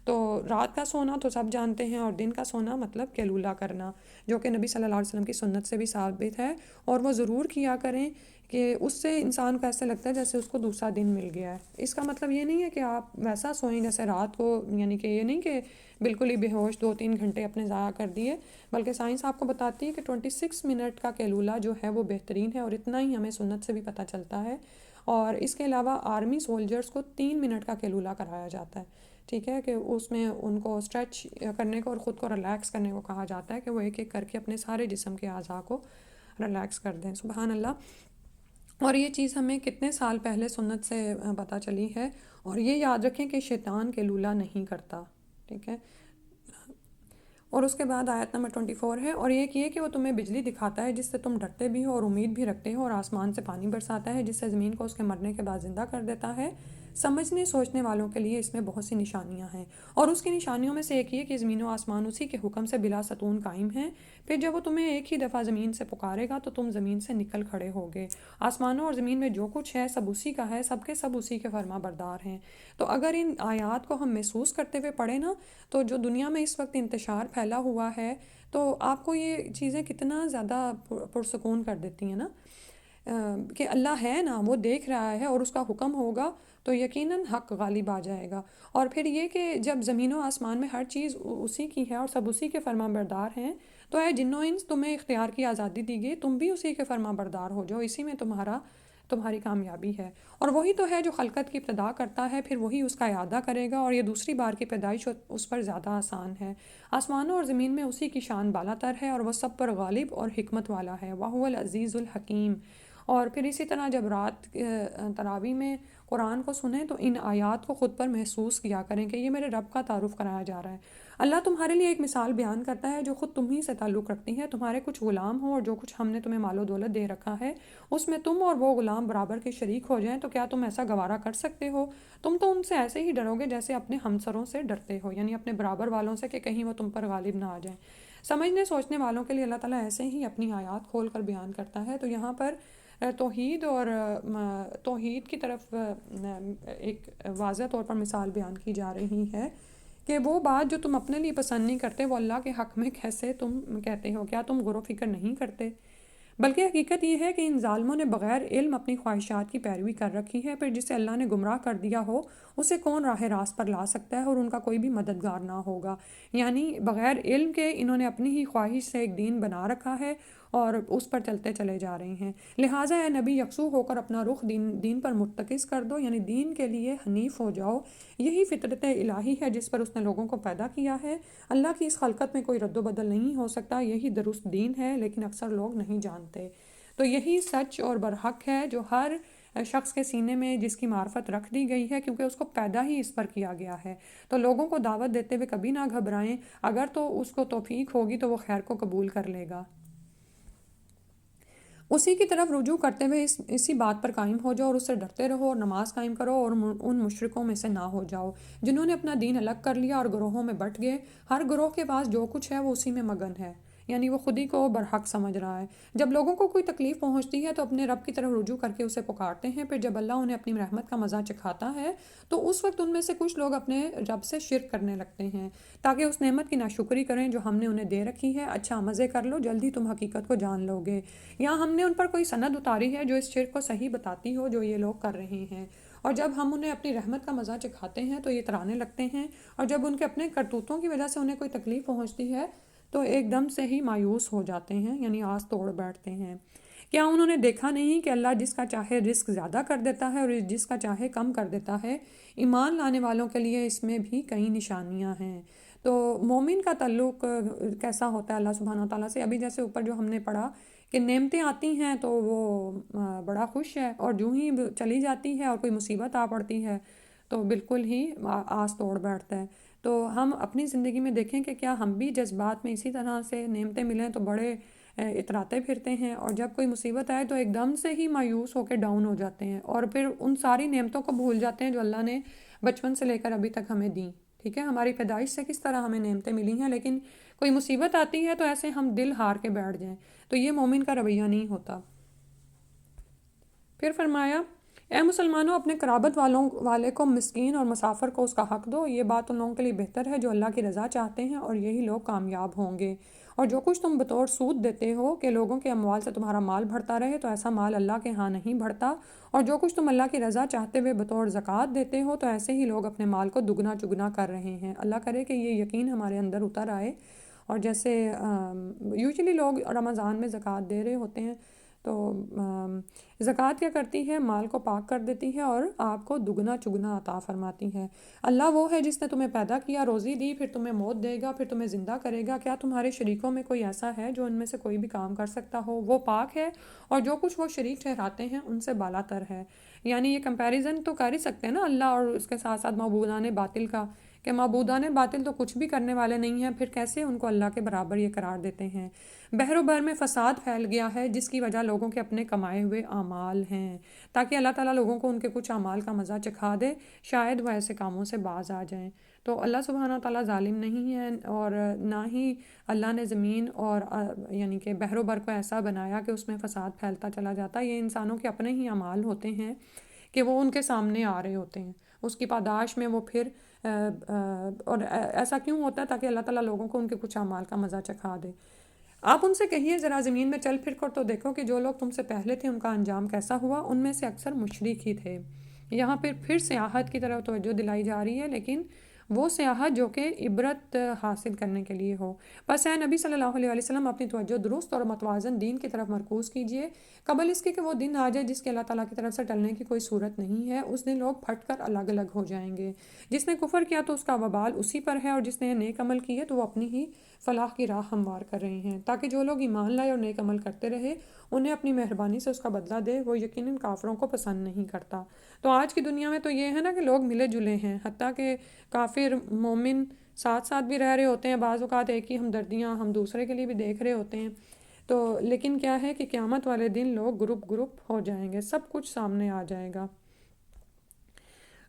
تو رات کا سونا تو سب جانتے ہیں، اور دن کا سونا مطلب قیلولہ کرنا، جو کہ نبی صلی اللہ علیہ وسلم کی سنت سے بھی ثابت ہے، اور وہ ضرور کیا کریں کہ اس سے انسان کو ایسے لگتا ہے جیسے اس کو دوسرا دن مل گیا ہے۔ اس کا مطلب یہ نہیں ہے کہ آپ ویسا سوئیں جیسے رات کو، یعنی کہ یہ نہیں کہ بالکل ہی بے ہوش 2-3 گھنٹے اپنے ضائع کر دیے، بلکہ سائنس آپ کو بتاتی ہے کہ 26 منٹ کا قیلولہ جو ہے وہ بہترین ہے، اور اتنا ہی ہمیں سنت سے بھی پتہ چلتا ہے۔ اور اس کے علاوہ آرمی سولجرز کو 3 منٹ کا قیلولہ کرایا جاتا ہے، ٹھیک ہے؟ کہ اس میں ان کو اسٹریچ کرنے کو اور خود کو ریلیکس کرنے کو کہا جاتا ہے، کہ وہ ایک ایک کر کے اپنے سارے جسم کے اعضاء کو ریلیکس کر دیں۔ سبحان اللہ۔ اور یہ چیز ہمیں کتنے سال پہلے سنت سے پتہ چلی ہے، اور یہ یاد رکھیں کہ شیطان کے لولا نہیں کرتا، ٹھیک ہے۔ اور اس کے بعد آیت نمبر 24 ہے، اور ایک یہ کہ وہ تمہیں بجلی دکھاتا ہے جس سے تم ڈرتے بھی ہو اور امید بھی رکھتے ہو، اور آسمان سے پانی برساتا ہے جس سے زمین کو اس کے مرنے کے بعد زندہ کر دیتا ہے۔ سمجھنے سوچنے والوں کے لیے اس میں بہت سی نشانیاں ہیں، اور اس کی نشانیوں میں سے ایک یہ کہ زمین و آسمان اسی کے حکم سے بلا ستون قائم ہیں۔ پھر جب وہ تمہیں ایک ہی دفعہ زمین سے پکارے گا تو تم زمین سے نکل کھڑے ہوگے۔ آسمانوں اور زمین میں جو کچھ ہے سب اسی کا ہے، سب کے سب اسی کے فرما بردار ہیں۔ تو اگر ان آیات کو ہم محسوس کرتے ہوئے پڑھیں نا، تو جو دنیا میں اس وقت انتشار پھیلا ہوا ہے، تو آپ کو یہ چیزیں کتنا زیادہ پرسکون کر دیتی ہیں نا، کہ اللہ ہے نا، وہ دیکھ رہا ہے اور اس کا حکم ہوگا تو یقیناً حق غالب آ جائے گا۔ اور پھر یہ کہ جب زمین و آسمان میں ہر چیز اسی کی ہے اور سب اسی کے فرما بردار ہیں، تو اے جن و انس، تمہیں اختیار کی آزادی دی گئی، تم بھی اسی کے فرما بردار ہو جاؤ، اسی میں تمہاری کامیابی ہے۔ اور وہی تو ہے جو خلقت کی ابتدا کرتا ہے، پھر وہی اس کا اعادہ کرے گا، اور یہ دوسری بار کی پیدائش اس پر زیادہ آسان ہے۔ آسمانوں اور زمین میں اسی کی شان بالا تر ہے، اور وہ سب پر غالب اور حکمت والا ہے، وَهُوَ العزیز الحکیم۔ اور پھر اسی طرح جب رات تراویح میں قرآن کو سنیں تو ان آیات کو خود پر محسوس کیا کریں کہ یہ میرے رب کا تعارف کرایا جا رہا ہے۔ اللہ تمہارے لیے ایک مثال بیان کرتا ہے جو خود تمہیں سے تعلق رکھتی ہے۔ تمہارے کچھ غلام ہوں، اور جو کچھ ہم نے تمہیں مال و دولت دے رکھا ہے اس میں تم اور وہ غلام برابر کے شریک ہو جائیں، تو کیا تم ایسا گوارا کر سکتے ہو؟ تم تو ان سے ایسے ہی ڈرو گے جیسے اپنے ہمسروں سے ڈرتے ہو، یعنی اپنے برابر والوں سے، کہ کہیں وہ تم پر غالب نہ آ جائیں۔ سمجھنے سوچنے والوں کے لیے اللہ تعالیٰ ایسے ہی اپنی آیات کھول کر بیان کرتا ہے۔ تو یہاں پر توحید اور توحید کی طرف ایک واضح طور پر مثال بیان کی جا رہی ہے کہ وہ بات جو تم اپنے لیے پسند نہیں کرتے وہ اللہ کے حق میں کیسے تم کہتے ہو؟ کیا تم غور و فکر نہیں کرتے؟ بلکہ حقیقت یہ ہے کہ ان ظالموں نے بغیر علم اپنی خواہشات کی پیروی کر رکھی ہے، پھر جسے اللہ نے گمراہ کر دیا ہو اسے کون راہ راست پر لا سکتا ہے، اور ان کا کوئی بھی مددگار نہ ہوگا۔ یعنی بغیر علم کے انہوں نے اپنی ہی خواہش سے ایک دین بنا رکھا ہے اور اس پر چلتے چلے جا رہے ہیں۔ لہٰذا اے نبی، یکسو ہو کر اپنا رخ دین پر مرتکز کر دو، یعنی دین کے لیے حنیف ہو جاؤ۔ یہی فطرت الہی ہے جس پر اس نے لوگوں کو پیدا کیا ہے۔ اللہ کی اس خلقت میں کوئی رد و بدل نہیں ہو سکتا، یہی درست دین ہے، لیکن اکثر لوگ نہیں جانتے۔ تو یہی سچ اور برحق ہے جو ہر شخص کے سینے میں جس کی معرفت رکھ دی گئی ہے، کیونکہ اس کو پیدا ہی اس پر کیا گیا ہے۔ تو لوگوں کو دعوت دیتے ہوئے کبھی نہ گھبرائیں، اگر تو اس کو توفیق ہوگی تو وہ خیر کو قبول کر لے گا۔ اسی کی طرف رجوع کرتے ہوئے اسی بات پر قائم ہو جاؤ اور اس سے ڈرتے رہو، اور نماز قائم کرو، اور ان مشرکوں میں سے نہ ہو جاؤ جنہوں نے اپنا دین الگ کر لیا اور گروہوں میں بٹ گئے۔ ہر گروہ کے پاس جو کچھ ہے وہ اسی میں مگن ہے، یعنی وہ خود ہی کو برحق سمجھ رہا ہے۔ جب لوگوں کو کوئی تکلیف پہنچتی ہے تو اپنے رب کی طرف رجوع کر کے اسے پکارتے ہیں، پھر جب اللہ انہیں اپنی رحمت کا مزہ چکھاتا ہے تو اس وقت ان میں سے کچھ لوگ اپنے رب سے شرک کرنے لگتے ہیں تاکہ اس نعمت کی ناشکری کریں جو ہم نے انہیں دے رکھی ہے۔ اچھا، مزے کر لو، جلدی تم حقیقت کو جان لو گے۔ یا ہم نے ان پر کوئی سند اتاری ہے جو اس شرک کو صحیح بتاتی ہو جو یہ لوگ کر رہے ہیں، اور جب ہم انہیں اپنی رحمت کا مزہ چکھاتے ہیں تو یہ اترانے لگتے ہیں، اور جب ان کے اپنے کرتوتوں کی وجہ سے انہیں کوئی تکلیف پہنچتی ہے تو ایک دم سے ہی مایوس ہو جاتے ہیں، یعنی آس توڑ بیٹھتے ہیں۔ کیا انہوں نے دیکھا نہیں کہ اللہ جس کا چاہے رزق زیادہ کر دیتا ہے اور جس کا چاہے کم کر دیتا ہے؟ ایمان لانے والوں کے لیے اس میں بھی کئی نشانیاں ہیں۔ تو مومن کا تعلق کیسا ہوتا ہے اللہ سبحانہ وتعالیٰ سے؟ ابھی جیسے اوپر جو ہم نے پڑھا کہ نعمتیں آتی ہیں تو وہ بڑا خوش ہے، اور جو ہی چلی جاتی ہے اور کوئی مصیبت آ پڑتی ہے تو بالکل ہی آس توڑ بیٹھتا ہے۔ تو ہم اپنی زندگی میں دیکھیں کہ کیا ہم بھی جذبات میں اسی طرح سے نعمتیں ملیں تو بڑے اتراتے پھرتے ہیں، اور جب کوئی مصیبت آئے تو ایک دم سے ہی مایوس ہو کے ڈاؤن ہو جاتے ہیں، اور پھر ان ساری نعمتوں کو بھول جاتے ہیں جو اللہ نے بچپن سے لے کر ابھی تک ہمیں دیں۔ ٹھیک ہے، ہماری پیدائش سے کس طرح ہمیں نعمتیں ملی ہیں، لیکن کوئی مصیبت آتی ہے تو ایسے ہم دل ہار کے بیٹھ جائیں، تو یہ مومن کا رویہ نہیں ہوتا۔ پھر فرمایا، اے مسلمانوں، اپنے قرابت والے کو، مسکین اور مسافر کو اس کا حق دو، یہ بات ان لوگوں کے لیے بہتر ہے جو اللہ کی رضا چاہتے ہیں، اور یہی لوگ کامیاب ہوں گے۔ اور جو کچھ تم بطور سود دیتے ہو کہ لوگوں کے اموال سے تمہارا مال بڑھتا رہے، تو ایسا مال اللہ کے ہاں نہیں بڑھتا، اور جو کچھ تم اللہ کی رضا چاہتے ہوئے بطور زکوٰۃ دیتے ہو تو ایسے ہی لوگ اپنے مال کو دگنا چگنا کر رہے ہیں۔ اللہ کرے کہ یہ یقین ہمارے اندر اتر آئے، اور جیسے یوزلی لوگ رمضان میں زکوٰۃ دے رہے ہوتے ہیں تو زکوٰۃ کیا کرتی ہے؟ مال کو پاک کر دیتی ہے اور آپ کو دگنا چگنا عطا فرماتی ہے۔ اللہ وہ ہے جس نے تمہیں پیدا کیا، روزی دی، پھر تمہیں موت دے گا، پھر تمہیں زندہ کرے گا۔ کیا تمہارے شریکوں میں کوئی ایسا ہے جو ان میں سے کوئی بھی کام کر سکتا ہو؟ وہ پاک ہے اور جو کچھ وہ شریک ٹھہراتے ہیں ان سے بالا تر ہے۔ یعنی یہ کمپیریزن تو کر ہی سکتے ہیں نا اللہ اور اس کے ساتھ ساتھ معبودان باطل کا، کہ معبودان باطل تو کچھ بھی کرنے والے نہیں ہیں، پھر کیسے ان کو اللہ کے برابر یہ قرار دیتے ہیں۔ بحر و بحر میں فساد پھیل گیا ہے جس کی وجہ لوگوں کے اپنے کمائے ہوئے اعمال ہیں، تاکہ اللہ تعالیٰ لوگوں کو ان کے کچھ اعمال کا مزہ چکھا دے، شاید وہ ایسے کاموں سے باز آ جائیں۔ تو اللہ سبحانہ تعالیٰ ظالم نہیں ہے، اور نہ ہی اللہ نے زمین اور یعنی کہ بحر و بحر کو ایسا بنایا کہ اس میں فساد پھیلتا چلا جاتا۔ یہ انسانوں کے اپنے ہی اعمال ہوتے ہیں کہ وہ ان کے سامنے آ رہے ہوتے ہیں، اس کی پاداش میں وہ پھر اور ایسا کیوں ہوتا ہے؟ تاکہ اللہ تعالیٰ لوگوں کو ان کے کچھ اعمال کا مزہ چکھا دے۔ آپ ان سے کہیے ذرا زمین میں چل پھر کر تو دیکھو کہ جو لوگ تم سے پہلے تھے ان کا انجام کیسا ہوا، ان میں سے اکثر مشرک ہی تھے۔ یہاں پھر سیاحت کی طرف توجہ دلائی جا رہی ہے، لیکن وہ سیاحت جو کہ عبرت حاصل کرنے کے لیے ہو۔ بس اے نبی صلی اللہ علیہ وسلم اپنی توجہ درست اور متوازن دین کی طرف مرکوز کیجیے، قبل اس کے کہ وہ دن آ جائے جس کے اللہ تعالیٰ کی طرف سے ٹلنے کی کوئی صورت نہیں ہے۔ اس دن لوگ پھٹ کر الگ الگ ہو جائیں گے۔ جس نے کفر کیا تو اس کا وبال اسی پر ہے، اور جس نے نیک عمل کیے تو وہ اپنی ہی فلاح کی راہ ہموار کر رہے ہیں، تاکہ جو لوگ ایمان لائے اور نیک عمل کرتے رہے انہیں اپنی مہربانی سے اس کا بدلہ دے۔ وہ یقیناً کافروں کو پسند نہیں کرتا۔ تو آج کی دنیا میں تو یہ ہے نا کہ لوگ ملے جلے ہیں، حتیٰ کہ کافر مومن ساتھ ساتھ بھی رہ رہے ہوتے ہیں، بعض اوقات ایک ہی ہمدردیاں ہم دوسرے کے لیے بھی دیکھ رہے ہوتے ہیں۔ تو لیکن کیا ہے کہ قیامت والے دن لوگ گروپ ہو جائیں گے، سب کچھ سامنے آ جائے گا۔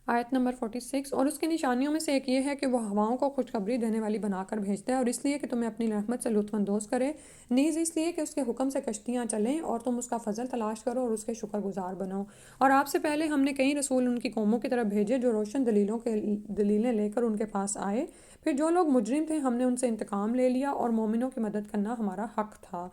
آیت نمبر 46، اور اس کی نشانیوں میں سے ایک یہ ہے کہ وہ ہواؤں کو خوشخبری دینے والی بنا کر بھیجتا ہے، اور اس لیے کہ تمہیں اپنی رحمت سے لطف اندوز کرے، نیز اس لیے کہ اس کے حکم سے کشتیاں چلیں اور تم اس کا فضل تلاش کرو اور اس کے شکر گزار بنو۔ اور آپ سے پہلے ہم نے کئی رسول ان کی قوموں کی طرف بھیجے جو روشن دلیلیں لے کر ان کے پاس آئے، پھر جو لوگ مجرم تھے ہم نے ان سے انتقام لے لیا، اور مومنوں کی مدد کرنا ہمارا حق تھا۔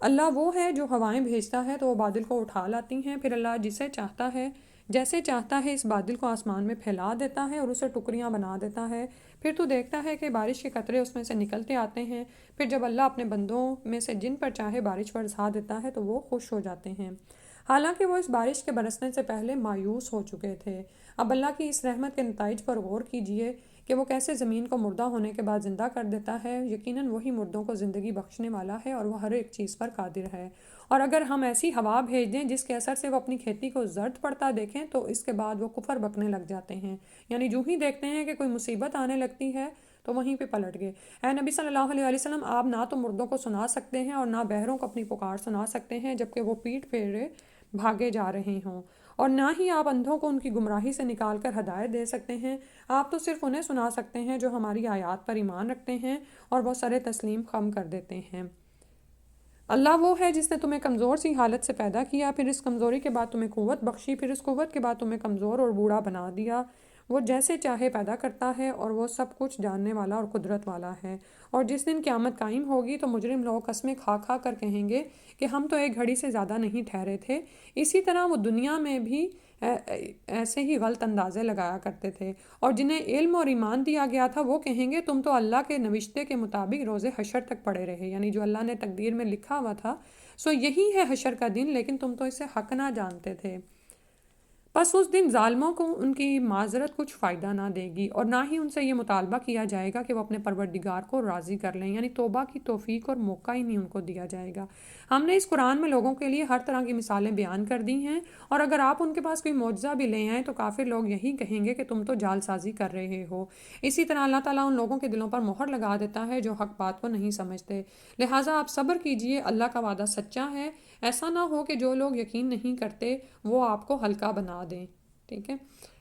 اللہ وہ ہے جو ہوائیں بھیجتا ہے تو وہ بادل کو اٹھا لاتی ہیں، پھر اللہ جسے چاہتا ہے جیسے چاہتا ہے اس بادل کو آسمان میں پھیلا دیتا ہے اور اسے ٹکڑیاں بنا دیتا ہے، پھر تو دیکھتا ہے کہ بارش کے قطرے اس میں سے نکلتے آتے ہیں، پھر جب اللہ اپنے بندوں میں سے جن پر چاہے بارش برسا دیتا ہے تو وہ خوش ہو جاتے ہیں، حالانکہ وہ اس بارش کے برسنے سے پہلے مایوس ہو چکے تھے۔ اب اللہ کی اس رحمت کے نتائج پر غور کیجئے کہ وہ کیسے زمین کو مردہ ہونے کے بعد زندہ کر دیتا ہے۔ یقیناً وہی مردوں کو زندگی بخشنے والا ہے اور وہ ہر ایک چیز پر قادر ہے۔ اور اگر ہم ایسی ہوا بھیج دیں جس کے اثر سے وہ اپنی کھیتی کو زرد پڑتا دیکھیں تو اس کے بعد وہ کفر بکنے لگ جاتے ہیں، یعنی جو ہی دیکھتے ہیں کہ کوئی مصیبت آنے لگتی ہے تو وہیں پہ پلٹ گئے۔ اے نبی صلی اللہ علیہ وسلم، آپ نہ تو مردوں کو سنا سکتے ہیں اور نہ بہروں کو اپنی پکار سنا سکتے ہیں جبکہ وہ پیٹ پھیرے بھاگے جا رہے ہوں، اور نہ ہی آپ اندھوں کو ان کی گمراہی سے نکال کر ہدایت دے سکتے ہیں۔ آپ تو صرف انہیں سنا سکتے ہیں جو ہماری آیات پر ایمان رکھتے ہیں اور وہ سر تسلیم خم کر دیتے ہیں۔ اللہ وہ ہے جس نے تمہیں کمزور سی حالت سے پیدا کیا، پھر اس کمزوری کے بعد تمہیں قوت بخشی، پھر اس قوت کے بعد تمہیں کمزور اور بوڑھا بنا دیا۔ وہ جیسے چاہے پیدا کرتا ہے اور وہ سب کچھ جاننے والا اور قدرت والا ہے۔ اور جس دن قیامت قائم ہوگی تو مجرم لوگ قسمیں کھا کھا کر کہیں گے کہ ہم تو ایک گھڑی سے زیادہ نہیں ٹھہرے تھے۔ اسی طرح وہ دنیا میں بھی ایسے ہی غلط اندازے لگایا کرتے تھے، اور جنہیں علم اور ایمان دیا گیا تھا وہ کہیں گے تم تو اللہ کے نوشتے کے مطابق روز حشر تک پڑے رہے، یعنی جو اللہ نے تقدیر میں لکھا ہوا تھا سو یہی ہے حشر کا دن، لیکن تم تو اسے حق نہ جانتے تھے۔ بس اس دن ظالموں کو ان کی معذرت کچھ فائدہ نہ دے گی، اور نہ ہی ان سے یہ مطالبہ کیا جائے گا کہ وہ اپنے پروردگار کو راضی کر لیں، یعنی توبہ کی توفیق اور موقع ہی نہیں ان کو دیا جائے گا۔ ہم نے اس قرآن میں لوگوں کے لیے ہر طرح کی مثالیں بیان کر دی ہیں، اور اگر آپ ان کے پاس کوئی معجزہ بھی لے آئیں تو کافر لوگ یہی کہیں گے کہ تم تو جال سازی کر رہے ہو۔ اسی طرح اللہ تعالیٰ ان لوگوں کے دلوں پر مہر لگا دیتا ہے جو حق بات کو نہیں سمجھتے۔ لہٰذا آپ صبر کیجئے، اللہ کا وعدہ سچا ہے، ایسا نہ ہو کہ جو لوگ یقین نہیں کرتے وہ آپ کو ہلکا بنا دیں۔ ٹھیک ہے،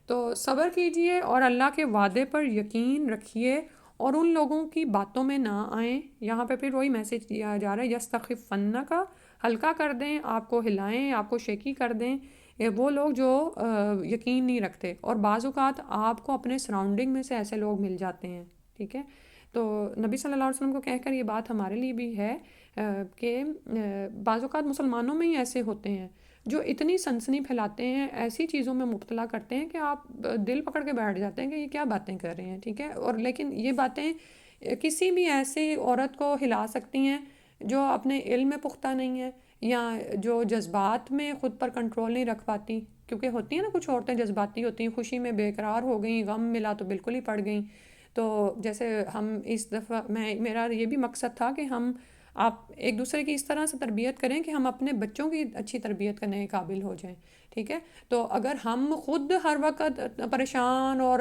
تو صبر کیجئے اور اللہ کے وعدے پر یقین رکھیے اور ان لوگوں کی باتوں میں نہ آئیں۔ یہاں پہ پھر وہی میسج دیا جا رہا ہے، یستخفنک، ہلکا کر دیں، آپ کو ہلائیں، آپ کو شیکی کر دیں وہ لوگ جو یقین نہیں رکھتے، اور بعض اوقات آپ کو اپنے سراؤنڈنگ میں سے ایسے لوگ مل جاتے ہیں۔ ٹھیک ہے، تو نبی صلی اللہ علیہ وسلم کو کہہ کر یہ بات ہمارے لیے بھی ہے کہ بعض اوقات مسلمانوں میں ہی ایسے ہوتے ہیں جو اتنی سنسنی پھیلاتے ہیں، ایسی چیزوں میں مبتلا کرتے ہیں کہ آپ دل پکڑ کے بیٹھ جاتے ہیں کہ یہ کیا باتیں کر رہے ہیں۔ ٹھیک ہے، اور لیکن یہ باتیں کسی بھی ایسی عورت کو ہلا سکتی ہیں جو اپنے علم میں پختہ نہیں ہے، یا جو جذبات میں خود پر کنٹرول نہیں رکھ پاتی، کیونکہ ہوتی ہیں نا کچھ عورتیں جذباتی ہوتی ہیں، خوشی میں بے قرار ہو گئیں، غم ملا تو بالکل ہی پڑ گئیں. تو جیسے ہم اس دفعہ میرا یہ بھی مقصد تھا کہ ہم آپ ایک دوسرے کی اس طرح سے تربیت کریں کہ ہم اپنے بچوں کی اچھی تربیت کرنے کے قابل ہو جائیں. ٹھیک ہے، تو اگر ہم خود ہر وقت پریشان اور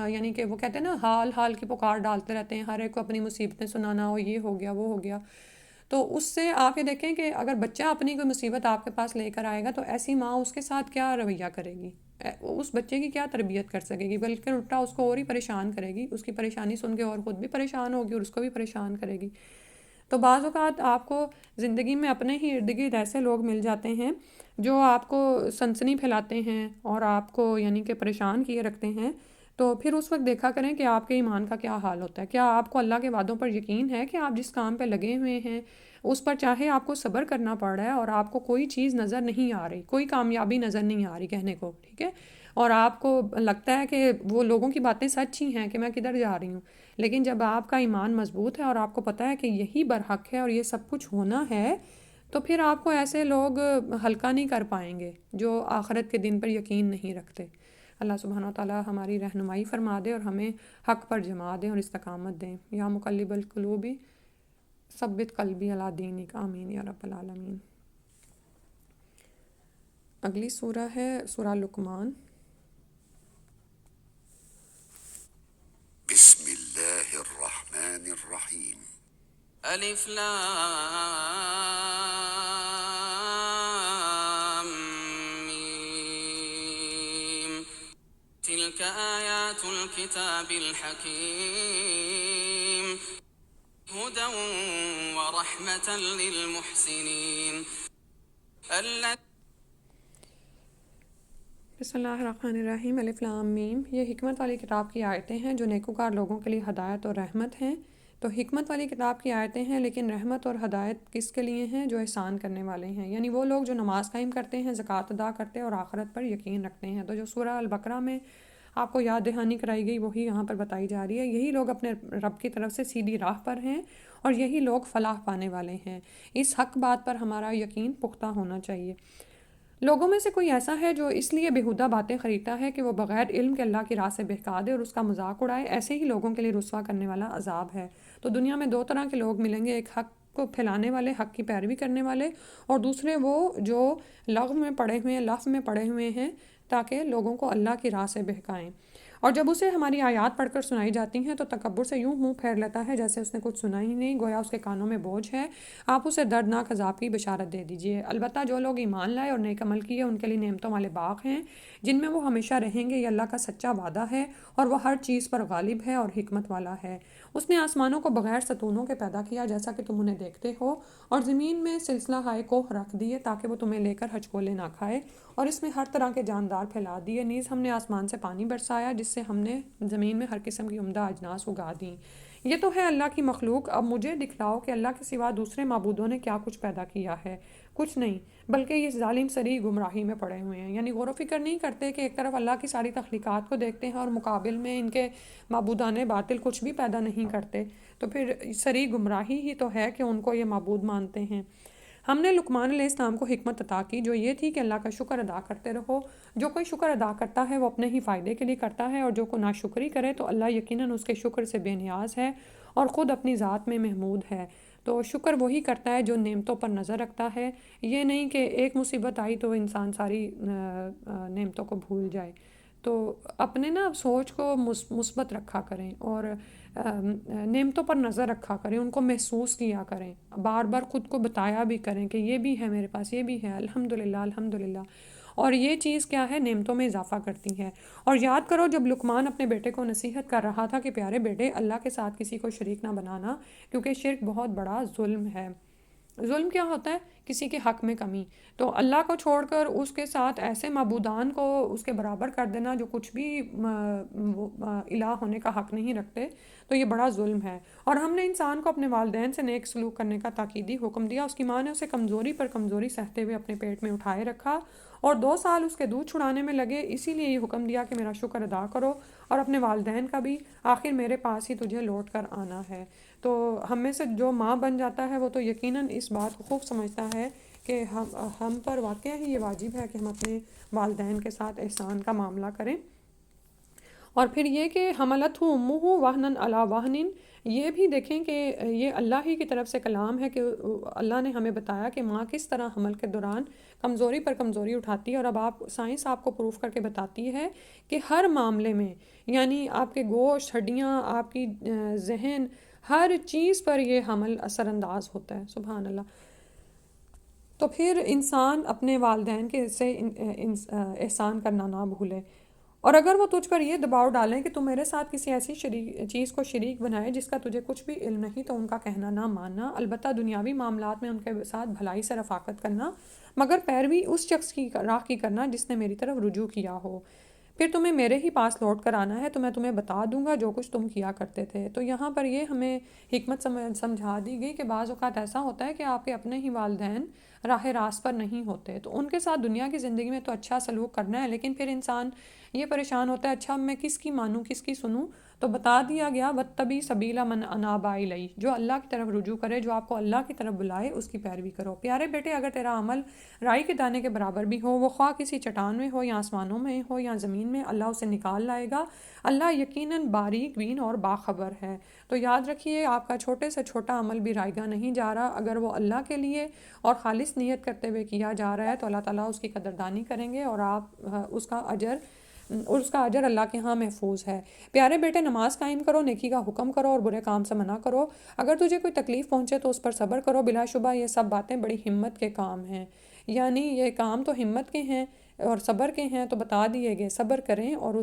یعنی کہ وہ کہتے ہیں نا حال حال کی پکار ڈالتے رہتے ہیں، ہر ایک کو اپنی مصیبتیں سنانا ہو، یہ ہو گیا وہ ہو گیا، تو اس سے آپ یہ دیکھیں کہ اگر بچہ اپنی کوئی مصیبت آپ کے پاس لے کر آئے گا تو ایسی ماں اس کے ساتھ کیا رویہ کرے گی، اس بچے کی کیا تربیت کر سکے گی، بلکہ الٹا اس کو اور ہی پریشان کرے گی، اس کی پریشانی سن کے اور خود بھی پریشان ہوگی اور اس کو بھی پریشان کرے گی. تو بعض اوقات آپ کو زندگی میں اپنے ہی ارد گرد ایسے لوگ مل جاتے ہیں جو آپ کو سنسنی پھیلاتے ہیں اور آپ کو یعنی کہ پریشان کیے رکھتے ہیں. تو پھر اس وقت دیکھا کریں کہ آپ کے ایمان کا کیا حال ہوتا ہے. کیا آپ کو اللہ کے وعدوں پر یقین ہے کہ آپ جس کام پہ لگے ہوئے ہیں اس پر چاہے آپ کو صبر کرنا پڑ رہا ہے اور آپ کو کوئی چیز نظر نہیں آ رہی، کوئی کامیابی نظر نہیں آ رہی کہنے کو، ٹھیک ہے، اور آپ کو لگتا ہے کہ وہ لوگوں کی باتیں سچ ہی ہیں کہ میں کدھر جا رہی ہوں، لیکن جب آپ کا ایمان مضبوط ہے اور آپ کو پتہ ہے کہ یہی برحق ہے اور یہ سب کچھ ہونا ہے، تو پھر آپ کو ایسے لوگ ہلکا نہیں کر پائیں گے جو آخرت کے دن پر یقین نہیں رکھتے. اللہ سبحانہ و تعالیٰ ہماری رہنمائی فرما دے اور ہمیں حق پر جما دے اور استقامت دیں. یا مقلب القلوب ثبت قلبی علی دینک، آمین یا رب العالمین. اگلی سورہ ہے سورہ لقمان. بسم الله الرحمن الرحيم. ألف لام ميم تلك آيات الكتاب الحكيم هدى ورحمة للمحسنين بسم اللہ الرحمن الرحیم. الف لام میم. یہ حکمت والی کتاب کی آیتیں ہیں جو نیکوکار لوگوں کے لیے ہدایت اور رحمت ہیں. تو حکمت والی کتاب کی آیتیں ہیں، لیکن رحمت اور ہدایت کس کے لیے ہیں؟ جو احسان کرنے والے ہیں، یعنی وہ لوگ جو نماز قائم کرتے ہیں، زکوٰۃ ادا کرتے ہیں اور آخرت پر یقین رکھتے ہیں. تو جو سورہ البقرہ میں آپ کو یاد دہانی کرائی گئی وہی یہاں پر بتائی جا رہی ہے. یہی لوگ اپنے رب کی طرف سے سیدھی راہ پر ہیں اور یہی لوگ فلاح پانے والے ہیں. اس حق بات پر ہمارا یقین پختہ ہونا چاہیے. لوگوں میں سے کوئی ایسا ہے جو اس لیے بیہودہ باتیں خریدتا ہے کہ وہ بغیر علم کے اللہ کی راہ سے بہکا دے اور اس کا مذاق اڑائے، ایسے ہی لوگوں کے لیے رسوا کرنے والا عذاب ہے. تو دنیا میں دو طرح کے لوگ ملیں گے، ایک حق کو پھیلانے والے، حق کی پیروی کرنے والے، اور دوسرے وہ جو لغو میں پڑے ہوئے ہیں، لف میں پڑے ہوئے ہیں تاکہ لوگوں کو اللہ کی راہ سے بہکائیں. اور جب اسے ہماری آیات پڑھ کر سنائی جاتی ہیں تو تکبر سے یوں منہ پھیر لیتا ہے جیسے اس نے کچھ سنا ہی نہیں، گویا اس کے کانوں میں بوجھ ہے. آپ اسے دردناک عذاب کی بشارت دے دیجیے. البتہ جو لوگ ایمان لائے اور نیک عمل کیے ان کے لیے نعمتوں والے باغ ہیں جن میں وہ ہمیشہ رہیں گے. یہ اللہ کا سچا وعدہ ہے اور وہ ہر چیز پر غالب ہے اور حکمت والا ہے. اس نے آسمانوں کو بغیر ستونوں کے پیدا کیا جیسا کہ تم انہیں دیکھتے ہو، اور زمین میں سلسلہ ہائے کوہ رکھ دیے تاکہ وہ تمہیں لے کر ہچکولے نہ کھائے، اور اس میں ہر طرح کے جاندار پھیلا دیے. نیز ہم نے آسمان سے پانی برسایا جس سے ہم نے زمین میں ہر قسم کی عمدہ اجناس اگا دیں. یہ تو ہے اللہ کی مخلوق. اب مجھے دکھلاؤ کہ اللہ کے سوا دوسرے معبودوں نے کیا کچھ پیدا کیا ہے. کچھ نہیں، بلکہ یہ ظالم سری گمراہی میں پڑے ہوئے ہیں. یعنی غور و فکر نہیں کرتے کہ ایک طرف اللہ کی ساری تخلیقات کو دیکھتے ہیں اور مقابل میں ان کے معبودان باطل کچھ بھی پیدا نہیں کرتے. تو پھر سری گمراہی ہی تو ہے کہ ان کو یہ معبود مانتے ہیں. ہم نے لقمان علیہ السلام کو حکمت عطا کی جو یہ تھی کہ اللہ کا شکر ادا کرتے رہو. جو کوئی شکر ادا کرتا ہے وہ اپنے ہی فائدے کے لیے کرتا ہے، اور جو کوئی ناشکری کرے تو اللہ یقیناً اس کے شکر سے بے نیاز ہے اور خود اپنی ذات میں محمود ہے. تو شکر وہی کرتا ہے جو نعمتوں پر نظر رکھتا ہے. یہ نہیں کہ ایک مصیبت آئی تو انسان ساری نعمتوں کو بھول جائے. تو اپنے نا سوچ کو مثبت رکھا کریں اور نعمتوں پر نظر رکھا کریں، ان کو محسوس کیا کریں، بار بار خود کو بتایا بھی کریں کہ یہ بھی ہے میرے پاس، یہ بھی ہے، الحمدللہ الحمدللہ. اور یہ چیز کیا ہے؟ نعمتوں میں اضافہ کرتی ہے. اور یاد کرو جب لقمان اپنے بیٹے کو نصیحت کر رہا تھا کہ پیارے بیٹے اللہ کے ساتھ کسی کو شریک نہ بنانا، کیونکہ شرک بہت بڑا ظلم ہے. ظلم کیا ہوتا ہے؟ کسی کے حق میں کمی. تو اللہ کو چھوڑ کر اس کے ساتھ ایسے معبودان کو اس کے برابر کر دینا جو کچھ بھی الہ ہونے کا حق نہیں رکھتے، تو یہ بڑا ظلم ہے. اور ہم نے انسان کو اپنے والدین سے نیک سلوک کرنے کا تاکیدی حکم دیا. اس کی ماں نے اسے کمزوری پر کمزوری سہتے ہوئے اپنے پیٹ میں اٹھائے رکھا اور 2 سال اس کے دودھ چھڑانے میں لگے. اسی لیے یہ حکم دیا کہ میرا شکر ادا کرو اور اپنے والدین کا بھی، آخر میرے پاس ہی تجھے لوٹ کر آنا ہے. تو ہم میں سے جو ماں بن جاتا ہے وہ تو یقیناً اس بات کو خوب سمجھتا ہے کہ ہم پر واقعہ ہی یہ واجب ہے کہ ہم اپنے والدین کے ساتھ احسان کا معاملہ کریں. اور پھر یہ کہ حملت ہو امہ وہنن علی وہنن، یہ بھی دیکھیں کہ یہ اللہ ہی کی طرف سے کلام ہے کہ اللہ نے ہمیں بتایا کہ ماں کس طرح حمل کے دوران کمزوری پر کمزوری اٹھاتی ہے. اور اب سائنس آپ کو پروف کر کے بتاتی ہے کہ ہر معاملے میں، یعنی آپ کے گوشت، ہڈیاں، آپ کی ذہن، ہر چیز پر یہ حمل اثر انداز ہوتا ہے. سبحان اللہ. تو پھر انسان اپنے والدین کے سے احسان کرنا نہ بھولے. اور اگر وہ تجھ پر یہ دباؤ ڈالیں کہ تم میرے ساتھ کسی ایسی چیز کو شریک بنائے جس کا تجھے کچھ بھی علم نہیں، تو ان کا کہنا نہ ماننا. البتہ دنیاوی معاملات میں ان کے ساتھ بھلائی سے رفاقت کرنا، مگر پیروی اس شخص کی راہ کی کرنا جس نے میری طرف رجوع کیا ہو. پھر تمہیں میرے ہی پاس لوٹ کر آنا ہے تو میں تمہیں بتا دوں گا جو کچھ تم کیا کرتے تھے. تو یہاں پر یہ ہمیں حکمت سمجھا دی گئی کہ بعض اوقات ایسا ہوتا ہے کہ آپ کے اپنے ہی والدین راہ راست پر نہیں ہوتے، تو ان کے ساتھ دنیا کی زندگی میں تو اچھا سلوک کرنا ہے، لیکن پھر انسان یہ پریشان ہوتا ہے اچھا میں کس کی مانوں، کس کی سنوں. تو بتا دیا گیا وَاتَّبِعْ سَبِيلَ مَنْ أَنَابَ إِلَيَّ، جو اللہ کی طرف رجوع کرے، جو آپ کو اللہ کی طرف بلائے، اس کی پیروی کرو. پیارے بیٹے، اگر تیرا عمل رائی کے دانے کے برابر بھی ہو، وہ خواہ کسی چٹان میں ہو یا آسمانوں میں ہو یا زمین میں، اللہ اسے نکال لائے گا. اللہ یقیناً باریک بین اور باخبر ہے. تو یاد رکھیے، آپ کا چھوٹے سے چھوٹا عمل بھی رائے گاہ نہیں جا رہا. اگر وہ اللہ کے لیے اور خالص نیت کرتے ہوئے کیا جا رہا ہے تو اللہ تعالیٰ اس کی قدردانی کریں گے، اور آپ اس کا اجر اللہ کے ہاں محفوظ ہے. پیارے بیٹے، نماز قائم کرو، نیکی کا حکم کرو اور برے کام سے منع کرو. اگر تجھے کوئی تکلیف پہنچے تو اس پر صبر کرو. بلا شبہ یہ سب باتیں بڑی ہمت کے کام ہیں، یعنی یہ کام تو ہمت کے ہیں اور صبر کے ہیں. تو بتا دیے گئے صبر کریں اور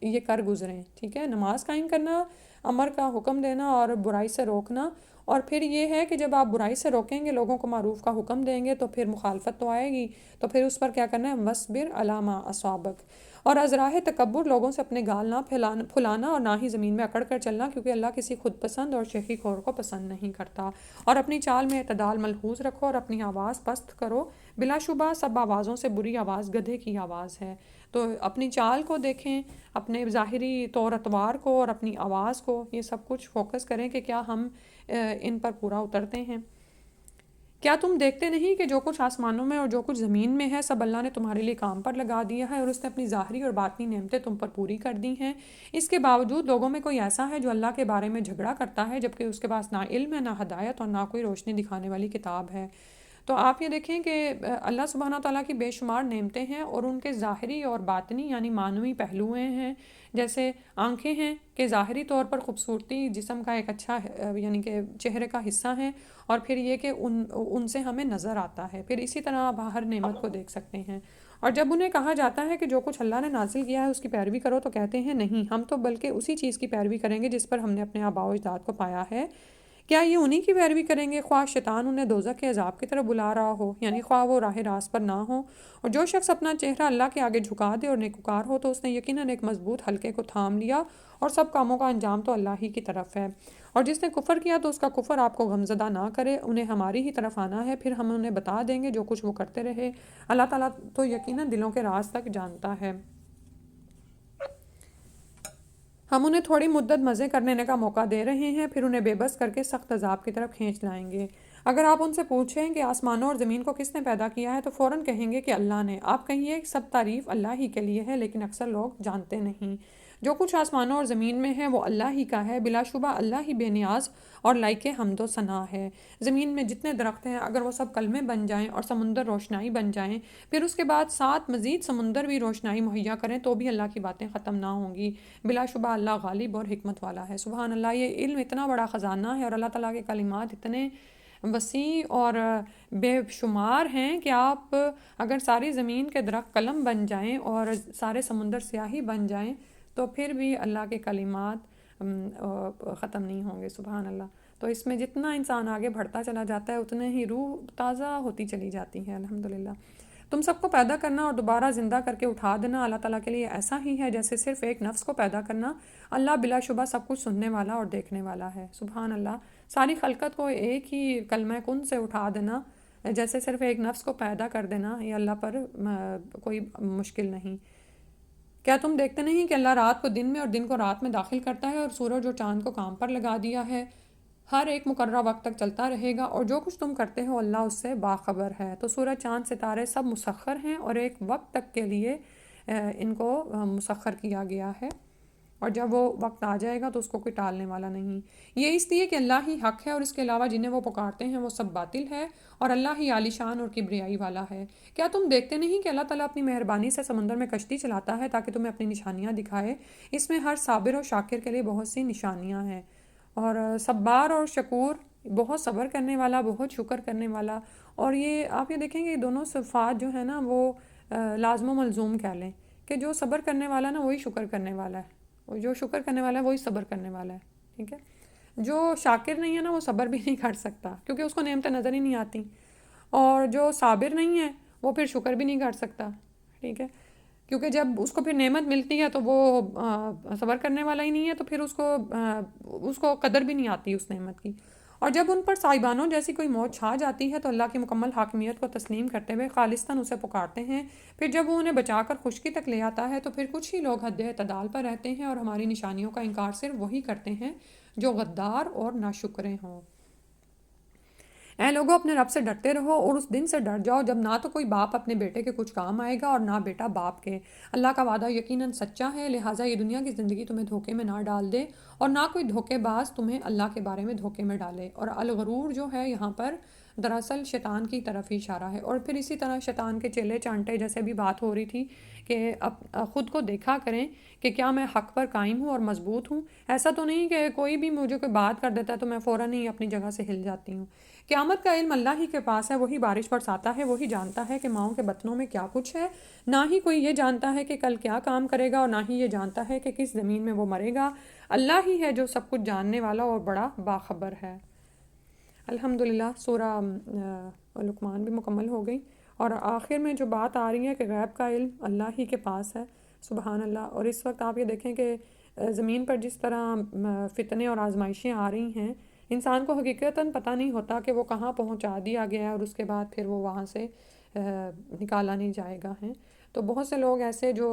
یہ کر گزریں. ٹھیک ہے، نماز قائم کرنا، امر کا حکم دینا اور برائی سے روکنا. اور پھر یہ ہے کہ جب آپ برائی سے روکیں گے، لوگوں کو معروف کا حکم دیں گے، تو پھر مخالفت تو آئے گی، تو پھر اس پر کیا کرنا ہے، وَاصْبِرْ عَلَىٰ مَا أَصَابَكَ. اور از راہ تکبر لوگوں سے اپنے گال نہ پھلانا اور نہ ہی زمین میں اکڑ کر چلنا، کیونکہ اللہ کسی خود پسند اور شیخی خور کو پسند نہیں کرتا. اور اپنی چال میں اعتدال ملحوظ رکھو اور اپنی آواز پست کرو. بلا شبہ سب آوازوں سے بری آواز گدھے کی آواز ہے. تو اپنی چال کو دیکھیں، اپنے ظاہری طور اتوار کو اور اپنی آواز کو، یہ سب کچھ فوکس کریں کہ کیا ہم ان پر پورا اترتے ہیں. کیا تم دیکھتے نہیں کہ جو کچھ آسمانوں میں اور جو کچھ زمین میں ہے سب اللہ نے تمہارے لیے کام پر لگا دیا ہے، اور اس نے اپنی ظاہری اور باطنی نعمتیں تم پر پوری کر دی ہیں. اس کے باوجود لوگوں میں کوئی ایسا ہے جو اللہ کے بارے میں جھگڑا کرتا ہے، جبکہ اس کے پاس نہ علم ہے، نہ ہدایت اور نہ کوئی روشنی دکھانے والی کتاب ہے. تو آپ یہ دیکھیں کہ اللہ سبحانہ تعالیٰ کی بے شمار نعمتیں ہیں، اور ان کے ظاہری اور باطنی یعنی معنوی پہلوئے ہیں. جیسے آنکھیں ہیں کہ ظاہری طور پر خوبصورتی جسم کا ایک اچھا یعنی کہ چہرے کا حصہ ہیں، اور پھر یہ کہ ان سے ہمیں نظر آتا ہے. پھر اسی طرح آپ ہر نعمت کو دیکھ سکتے ہیں. اور جب انہیں کہا جاتا ہے کہ جو کچھ اللہ نے نازل کیا ہے اس کی پیروی کرو، تو کہتے ہیں نہیں، ہم تو بلکہ اسی چیز کی پیروی کریں گے جس پر ہم نے اپنے آباء و اجداد کو پایا ہے. کیا یہ انہی کی پیروی کریں گے، خواہ شیطان انہیں دوزخ کے عذاب کی طرف بلا رہا ہو، یعنی خواہ وہ راہ راست پر نہ ہو. اور جو شخص اپنا چہرہ اللہ کے آگے جھکا دے اور نیکوکار ہو تو اس نے یقیناً ایک مضبوط حلقے کو تھام لیا، اور سب کاموں کا انجام تو اللہ ہی کی طرف ہے. اور جس نے کفر کیا تو اس کا کفر آپ کو غمزدہ نہ کرے. انہیں ہماری ہی طرف آنا ہے، پھر ہم انہیں بتا دیں گے جو کچھ وہ کرتے رہے. اللہ تعالیٰ تو یقیناً دلوں کے راز تک جانتا ہے. ہم انہیں تھوڑی مدت مزے کرنے کا موقع دے رہے ہیں، پھر انہیں بے بس کر کے سخت عذاب کی طرف کھینچ لائیں گے. اگر آپ ان سے پوچھیں کہ آسمانوں اور زمین کو کس نے پیدا کیا ہے تو فوراً کہیں گے کہ اللہ نے. آپ کہیے سب تعریف اللہ ہی کے لیے ہے، لیکن اکثر لوگ جانتے نہیں. جو کچھ آسمانوں اور زمین میں ہے وہ اللہ ہی کا ہے. بلا شبہ اللہ ہی بے نیاز اور لائق حمد و ثنا ہے. زمین میں جتنے درخت ہیں اگر وہ سب کلمے بن جائیں اور سمندر روشنائی بن جائیں، پھر اس کے بعد 7 مزید سمندر بھی روشنائی مہیا کریں تو بھی اللہ کی باتیں ختم نہ ہوں گی. بلا شبہ اللہ غالب اور حکمت والا ہے. سبحان اللہ. یہ علم اتنا بڑا خزانہ ہے اور اللہ تعالیٰ کے کلمات اتنے وسیع اور بے شمار ہیں کہ آپ اگر ساری زمین کے درخت قلم بن جائیں اور سارے سمندر سیاہی بن جائیں تو پھر بھی اللہ کے کلمات ختم نہیں ہوں گے. سبحان اللہ. تو اس میں جتنا انسان آگے بڑھتا چلا جاتا ہے اتنے ہی روح تازہ ہوتی چلی جاتی ہے. الحمدللہ. تم سب کو پیدا کرنا اور دوبارہ زندہ کر کے اٹھا دینا اللہ تعالیٰ کے لیے ایسا ہی ہے جیسے صرف ایک نفس کو پیدا کرنا. اللہ بلا شبہ سب کچھ سننے والا اور دیکھنے والا ہے. سبحان اللہ. ساری خلقت کو ایک ہی کلمہ کن سے اٹھا دینا جیسے صرف ایک نفس کو پیدا کر دینا، یہ اللہ پر کوئی مشکل نہیں. کیا تم دیکھتے نہیں کہ اللہ رات کو دن میں اور دن کو رات میں داخل کرتا ہے، اور سورج اور چاند کو کام پر لگا دیا ہے ہر ایک مقررہ وقت تک چلتا رہے گا، اور جو کچھ تم کرتے ہو اللہ اس سے باخبر ہے۔ تو سورج، چاند، ستارے سب مسخر ہیں اور ایک وقت تک کے لیے ان کو مسخر کیا گیا ہے، اور جب وہ وقت آ جائے گا تو اس کو کوئی ٹالنے والا نہیں۔ یہ اس لیے کہ اللہ ہی حق ہے اور اس کے علاوہ جنہیں وہ پکارتے ہیں وہ سب باطل ہے، اور اللہ ہی عالی شان اور کبریائی والا ہے۔ کیا تم دیکھتے نہیں کہ اللہ تعالیٰ اپنی مہربانی سے سمندر میں کشتی چلاتا ہے تاکہ تمہیں اپنی نشانیاں دکھائے؟ اس میں ہر صابر اور شاکر کے لیے بہت سی نشانیاں ہیں، اور صبار اور شکور، بہت صبر کرنے والا، بہت شکر کرنے والا۔ اور یہ آپ یہ دیکھیں کہ یہ دونوں صفات جو ہیں نا وہ لازم و ملزوم کہہ لیں، کہ جو صبر کرنے والا نا وہی شکر کرنے والا ہے، اور جو شکر کرنے والا ہے وہی صبر کرنے والا ہے، ٹھیک ہے۔ جو شاکر نہیں ہے نا وہ صبر بھی نہیں کر سکتا کیونکہ اس کو نعمتیں نظر ہی نہیں آتی، اور جو صابر نہیں ہے وہ پھر شکر بھی نہیں کر سکتا، ٹھیک ہے، کیونکہ جب اس کو پھر نعمت ملتی ہے تو وہ صبر کرنے والا ہی نہیں ہے، تو پھر اس کو قدر بھی نہیں آتی اس نعمت کی۔ اور جب ان پر صاحبانوں جیسی کوئی موت چھا جاتی ہے تو اللہ کی مکمل حاکمیت کو تسلیم کرتے ہوئے خالصتاً اسے پکارتے ہیں، پھر جب وہ انہیں بچا کر خشکی تک لے آتا ہے تو پھر کچھ ہی لوگ حد اعتدال پر رہتے ہیں، اور ہماری نشانیوں کا انکار صرف وہی کرتے ہیں جو غدار اور ناشکرے ہوں۔ اے لوگو، اپنے رب سے ڈرتے رہو اور اس دن سے ڈر جاؤ جب نہ تو کوئی باپ اپنے بیٹے کے کچھ کام آئے گا اور نہ بیٹا باپ کے۔ اللہ کا وعدہ یقیناً سچا ہے، لہٰذا یہ دنیا کی زندگی تمہیں دھوکے میں نہ ڈال دے اور نہ کوئی دھوکے باز تمہیں اللہ کے بارے میں دھوکے میں ڈالے۔ اور الغرور جو ہے یہاں پر دراصل شیطان کی طرف ہی اشارہ ہے، اور پھر اسی طرح شیطان کے چیلے چانٹے جیسے بھی بات ہو رہی تھی کہ خود کو دیکھا کریں کہ کیا میں حق پر قائم ہوں اور مضبوط ہوں۔ ایسا تو نہیں کہ کوئی بھی مجھے کوئی بات کر دیتا ہے تو میں فوراً ہی اپنی جگہ سے ہل جاتی ہوں۔ قیامت کا علم اللہ ہی کے پاس ہے، وہی بارش برساتا ہے، وہی جانتا ہے کہ ماؤں کے بطنوں میں کیا کچھ ہے، نہ ہی کوئی یہ جانتا ہے کہ کل کیا کام کرے گا، اور نہ ہی یہ جانتا ہے کہ کس زمین میں وہ مرے گا۔ اللہ ہی ہے جو سب کچھ جاننے والا اور بڑا باخبر ہے۔ الحمدللہ سورہ لقمان بھی مکمل ہو گئی، اور آخر میں جو بات آ رہی ہے کہ غیب کا علم اللہ ہی کے پاس ہے، سبحان اللہ۔ اور اس وقت آپ یہ دیکھیں کہ زمین پر جس طرح فتنے اور آزمائشیں آ رہی ہیں، انسان کو حقیقتاً پتہ نہیں ہوتا کہ وہ کہاں پہنچا دیا گیا ہے اور اس کے بعد پھر وہ وہاں سے نکالا نہیں جائے گا ہے۔ تو بہت سے لوگ ایسے جو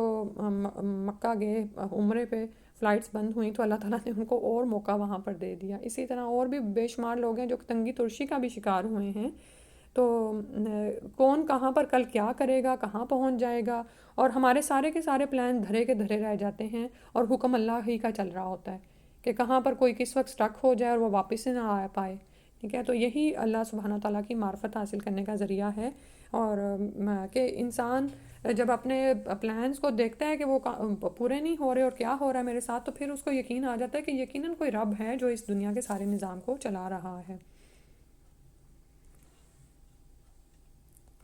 مکہ گئے عمرے پہ، فلائٹس بند ہوئیں تو اللہ تعالیٰ نے ان کو اور موقع وہاں پر دے دیا۔ اسی طرح اور بھی بے شمار لوگ ہیں جو تنگی ترشی کا بھی شکار ہوئے ہیں۔ تو کون کہاں پر کل کیا کرے گا، کہاں پہنچ جائے گا، اور ہمارے سارے کے سارے پلان دھرے کے دھرے رہ جاتے ہیں، اور حکم اللہ ہی کا چل رہا ہوتا ہے کہ کہاں پر کوئی کس وقت سٹک ہو جائے اور وہ واپس نہ آ پائے، ٹھیک ہے۔ تو یہی اللہ سبحانہ تعالیٰ کی معرفت حاصل کرنے کا ذریعہ ہے، اور کہ انسان جب اپنے پلانز کو دیکھتا ہے کہ وہ پورے نہیں ہو رہے اور کیا ہو رہا ہے میرے ساتھ، تو پھر اس کو یقین آ جاتا ہے کہ یقیناً کوئی رب ہے جو اس دنیا کے سارے نظام کو چلا رہا ہے۔